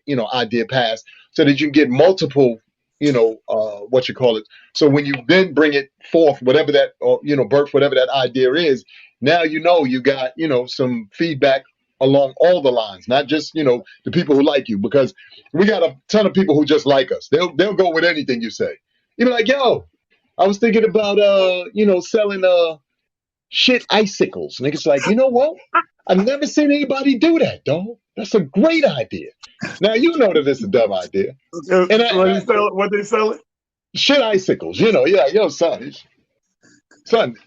[SPEAKER 1] past, so that you can get multiple, what you call it. So when you then bring it forth, whatever that, or, birth, whatever that idea is, now you got, some feedback along all the lines, not just, the people who like you, because we got a ton of people who just like us. They'll go with anything you say. You be like, yo, I was thinking about selling shit icicles. Niggas like, you know what? I've never seen anybody do that, dog. That's a great idea. Now you know that it's a dumb idea. And
[SPEAKER 2] What they selling?
[SPEAKER 1] shit icicles, yeah, yo, son,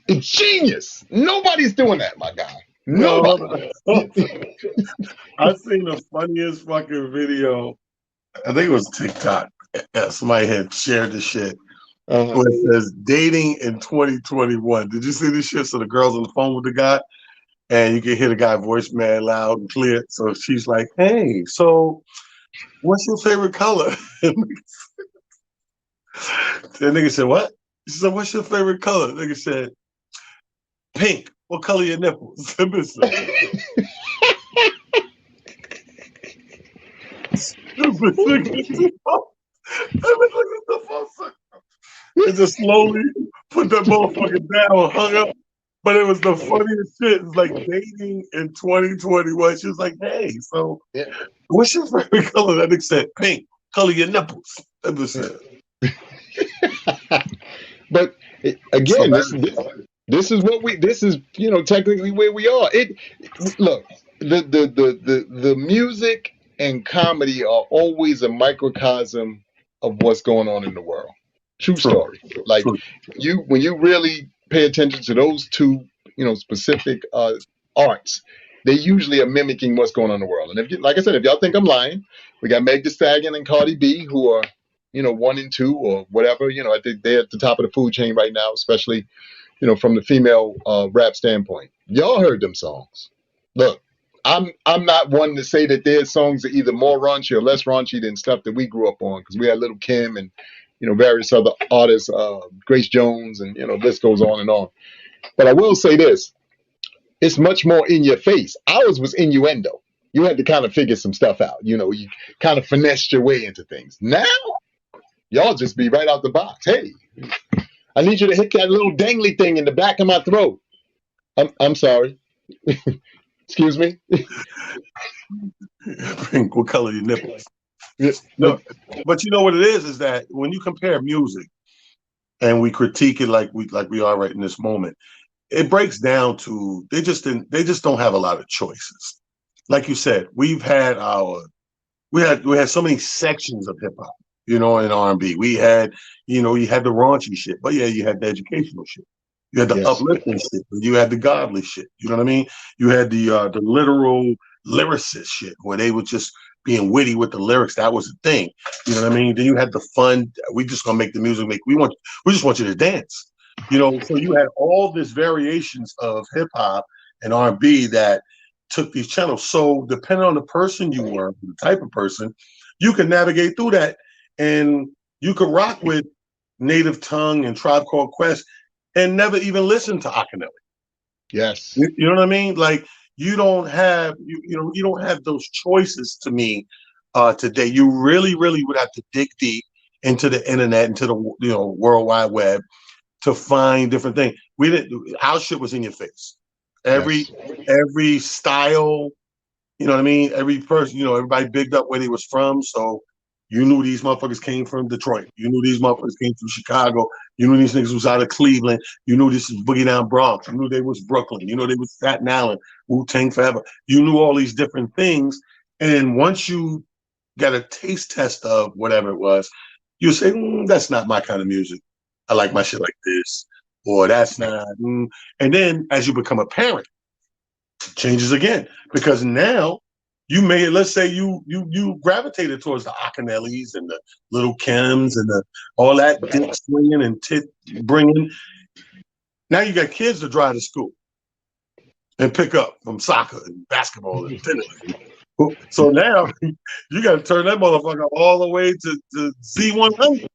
[SPEAKER 1] it's genius. Nobody's doing that, my guy.
[SPEAKER 2] Yo, hold
[SPEAKER 1] Nobody.
[SPEAKER 2] on. I seen the funniest fucking video. I think it was TikTok. Yeah, somebody had shared the shit
[SPEAKER 1] Uh-huh.
[SPEAKER 2] where it says dating in 2021. Did you see this shit? So the girl's on the phone with the guy, and you can hear the guy voice man loud and clear. So she's like, "Hey, so what's your favorite color?" The nigga said, "What?" She said, "What's your favorite color?" The nigga said, "Pink. What color your nipples?" The bitch said, "Stupid nigga." That bitch looked at the phone and just slowly put that motherfucker down and hung up. But it was the funniest shit. It's like dating in 2021. She was like, "Hey, so
[SPEAKER 1] Yeah,
[SPEAKER 2] what's your favorite color?" That nigga said, "Pink. Color your nipples." That bitch said,
[SPEAKER 1] but
[SPEAKER 2] "It's
[SPEAKER 1] again, this
[SPEAKER 2] hilarious."
[SPEAKER 1] is this is what we this is technically where we are. Look, the music and comedy are always a microcosm of what's going on in the world. True
[SPEAKER 2] True,
[SPEAKER 1] story. Like,
[SPEAKER 2] true.
[SPEAKER 1] when you really pay attention to those two specific arts, they usually are mimicking what's going on in the world. And if like I said, if y'all think I'm lying, we got Meg Thee Stallion and Cardi B, who are 1 and 2 or whatever. I think they're at the top of the food chain right now, especially from the female rap standpoint. Y'all heard them songs. Look, I'm not one to say that their songs are either more raunchy or less raunchy than stuff that we grew up on, because we had Little Kim and various other artists, Grace Jones, and list goes on and on. But I will say this: it's much more in your face. Ours was innuendo. You had to kind of figure some stuff out. You kind of finessed your way into things. Now y'all just be right out the box. Hey, I need you to hit that little dangly thing in the back of my throat. I'm sorry. Excuse me.
[SPEAKER 2] Pink. What color your nipples?
[SPEAKER 1] Yeah,
[SPEAKER 2] No, but you know what it is that when you compare music and we critique it like we are right in this moment, it breaks down to they just don't have a lot of choices. Like you said, we had so many sections of hip hop, and R&B. We had, you had the raunchy shit, but yeah, you had the educational shit. You had the
[SPEAKER 1] yes.
[SPEAKER 2] uplifting shit, but you had the godly shit. You know what I mean? You had the literal lyricist shit where they were just being witty with the lyrics. That was the thing. You know what I mean? Then you had the fun. We just gonna make the music. We just want you to dance. So you had all these variations of hip hop and R&B that took these channels. So depending on the person you were, the type of person, you can navigate through that And you could rock with Native Tongue and Tribe Called Quest and never even listen to Akinelis.
[SPEAKER 1] Yes.
[SPEAKER 2] You know what I mean? Like you don't have you don't have those choices to me today. You really, really would have to dig deep into the internet, into the World Wide Web to find different things. We didn't our shit was in your face. Every
[SPEAKER 1] Yes.
[SPEAKER 2] every style, you know what I mean? Every person, everybody bigged up where they was from. So you knew these motherfuckers came from Detroit. You knew these motherfuckers came from Chicago. You knew these niggas was out of Cleveland. You knew this was Boogie Down Bronx. You knew they was Brooklyn. You know they was Staten Island, Wu-Tang Forever. You knew all these different things. And once you got a taste test of whatever it was, you say, that's not my kind of music. I like my shit like this. Or that's not. And then as you become a parent, changes again because now you may let's say you gravitated towards the Akinelis and the Little Kims and the all that dick swinging and tit bringing. Now you got kids to drive to school and pick up from soccer and basketball and tennis. So now you got to turn that motherfucker all the way to Z100.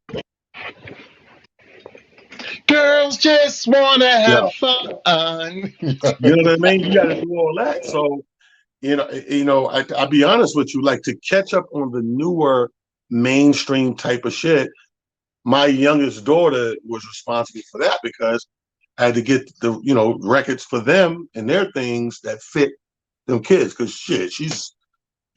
[SPEAKER 1] Girls just want to
[SPEAKER 2] Yeah,
[SPEAKER 1] have fun.
[SPEAKER 2] you know what I mean. You got to do all that. So I'll be honest with you, like to catch up on the newer mainstream type of shit, my youngest daughter was responsible for that because I had to get the, records for them and their things that fit them kids. Cause shit, she's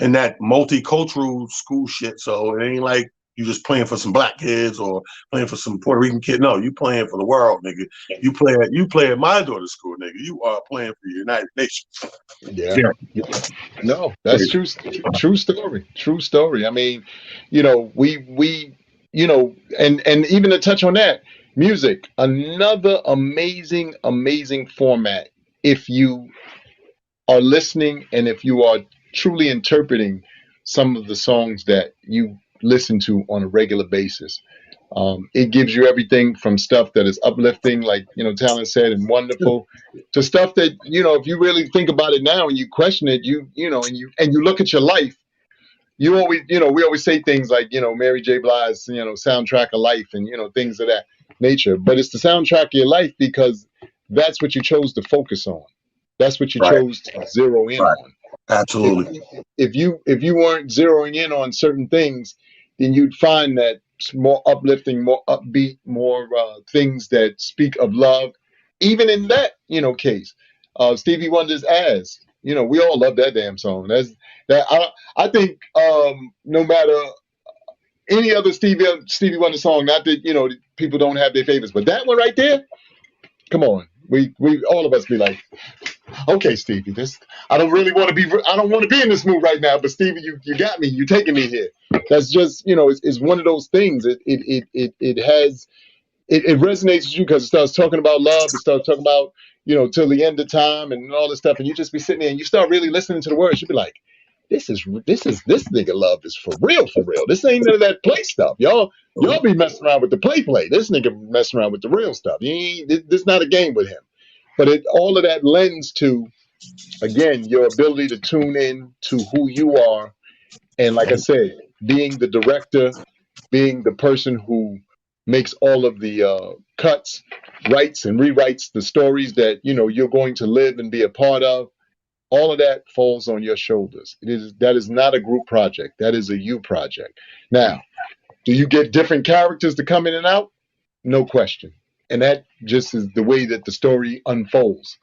[SPEAKER 2] in that multicultural school shit. So it ain't like you just playing for some black kids or playing for some Puerto Rican kid. No, you playing for the world, nigga. You play at my daughter's school, nigga. You are playing for the United Nations.
[SPEAKER 1] Yeah.
[SPEAKER 2] Yeah.
[SPEAKER 1] No, that's true. True story. True story. I mean, we, and even to touch on that, music, another amazing, amazing format. If you are listening and if you are truly interpreting some of the songs that you listen to on a regular basis. It gives you everything from stuff that is uplifting, like Talon said, and wonderful, to stuff that if you really think about it now and you question it, and you look at your life, you always we always say things like Mary J. Blige's soundtrack of life and things of that nature, but it's the soundtrack of your life because that's what you chose to focus on. That's what you
[SPEAKER 2] Right.
[SPEAKER 1] chose to zero in
[SPEAKER 2] Right.
[SPEAKER 1] on. If
[SPEAKER 2] Absolutely.
[SPEAKER 1] if you weren't zeroing in on certain things, then you'd find that it's more uplifting, more upbeat, more things that speak of love. Even in that case, Stevie Wonder's "As." We all love that damn song. That I think no matter any other Stevie Wonder song, not that people don't have their favorites, but that one right there, come on, we all of us be like, okay, Stevie, this I don't really want to be. I don't want to be in this mood right now. But Stevie, you got me. You taking me here. That's just it's one of those things. It resonates with you because it starts talking about love. It starts talking about till the end of time and all this stuff. And you just be sitting there and you start really listening to the words. You be like, this nigga love is for real, for real. This ain't none of that play stuff. Y'all be messing around with the play. This nigga messing around with the real stuff. This not a game with him. But all of that lends to, again, your ability to tune in to who you are. And like I said, being the director, being the person who makes all of the cuts, writes and rewrites the stories that you're going to live and be a part of. All of that falls on your shoulders. That is not a group project. That is a you project. Now, do you get different characters to come in and out? No question. And that just is the way that the story unfolds.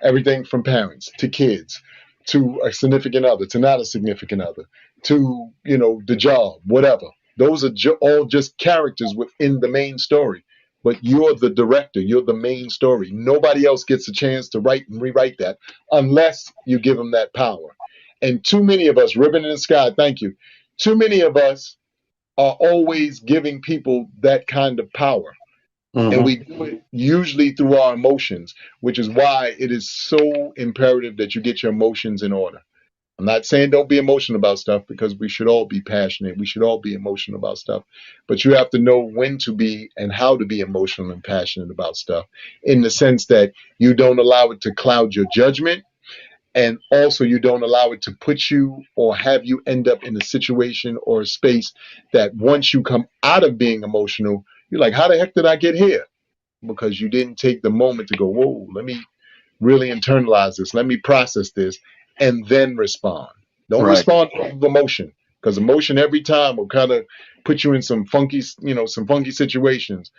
[SPEAKER 1] Everything from parents to kids to a significant other to not a significant other to the job, whatever. Those are all just characters within the main story, but you're the director, you're the main story. Nobody else gets a chance to write and rewrite that unless you give them that power. And too many of us, ribbon in the sky, thank you, too many of us are always giving people that kind of power, and we do it usually through our emotions, which is why it is so imperative that you get your emotions in order. I'm not saying don't be emotional about stuff because we should all be passionate. We should all be emotional about stuff. But you have to know when to be and how to be emotional and passionate about stuff in the sense that you don't allow it to cloud your judgment And also, you don't allow it to put you or have you end up in a situation or a space that once you come out of being emotional, you're like, how the heck did I get here? Because you didn't take the moment to go, whoa, let me really internalize this. Let me process this and then respond. Don't
[SPEAKER 2] Right.
[SPEAKER 1] respond with emotion, because emotion every time will kind of put you in some funky, some funky situations.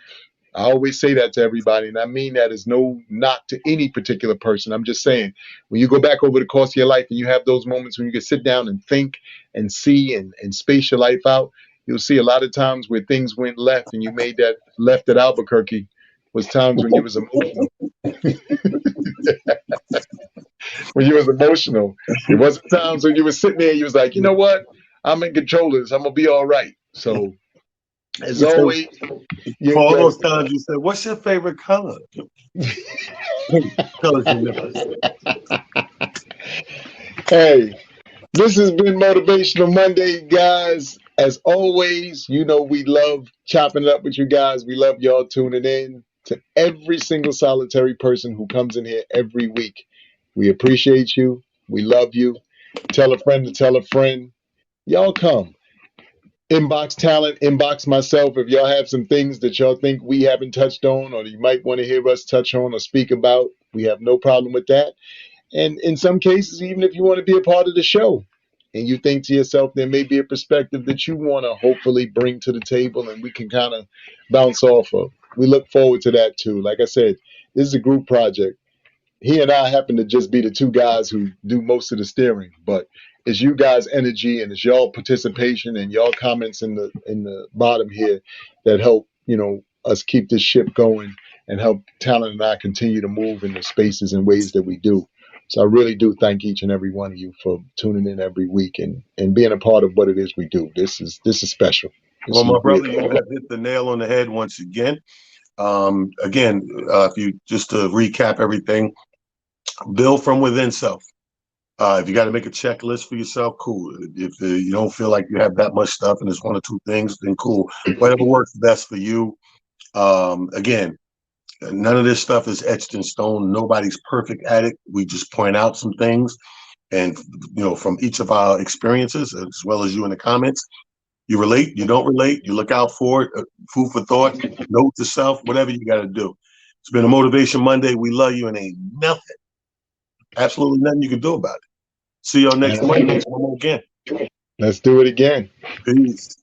[SPEAKER 1] I always say that to everybody, and I mean that as no knock to any particular person. I'm just saying, when you go back over the course of your life and you have those moments when you can sit down and think and see and space your life out, you'll see a lot of times where things went left and you made that left at Albuquerque was times when you was emotional. When you was emotional, it wasn't times when you was sitting there and you was like, you know what? I'm in control of this. I'm gonna be all right. So as
[SPEAKER 2] You said,
[SPEAKER 1] always,
[SPEAKER 2] for all
[SPEAKER 1] yo,
[SPEAKER 2] those times you said, "What's your favorite color?" Colors your nipples.
[SPEAKER 1] hey, this has been Motivational Monday, guys. As always, we love chopping it up with you guys. We love y'all tuning in. To every single solitary person who comes in here every week, we appreciate you. We love you. Tell a friend to tell a friend. Y'all come. Inbox talent, inbox myself if y'all have some things that y'all think we haven't touched on or you might want to hear us touch on or speak about. We have no problem with that. And in some cases, even if you want to be a part of the show and you think to yourself, there may be a perspective that you want to hopefully bring to the table and we can kind of bounce off of. We look forward to that too. Like I said, this is a group project. He and I happen to just be the two guys who do most of the steering, but it's you guys' energy and it's y'all participation and y'all comments in the bottom here that help us keep this ship going and help Talent and I continue to move in the spaces and ways that we do. So I really do thank each and every one of you for tuning in every week and being a part of what it is we do. This is special. This
[SPEAKER 2] Well,
[SPEAKER 1] is
[SPEAKER 2] my brother, you
[SPEAKER 1] real.
[SPEAKER 2] have hit the nail on the head once again. Again, if you just to recap everything, build from within self. If you got to make a checklist for yourself, cool. If you don't feel like you have that much stuff and it's one or two things, then cool. Whatever works best for you. Again, none of this stuff is etched in stone. Nobody's perfect at it. We just point out some things, and from each of our experiences, as well as you in the comments, you relate, you don't relate, you look out for it. Food for thought, note to self, whatever you got to do. It's been a Motivation Monday. We love you, and ain't nothing, absolutely nothing you can do about it. See y'all next Monday. One more again.
[SPEAKER 1] Let's do it again.
[SPEAKER 2] Peace.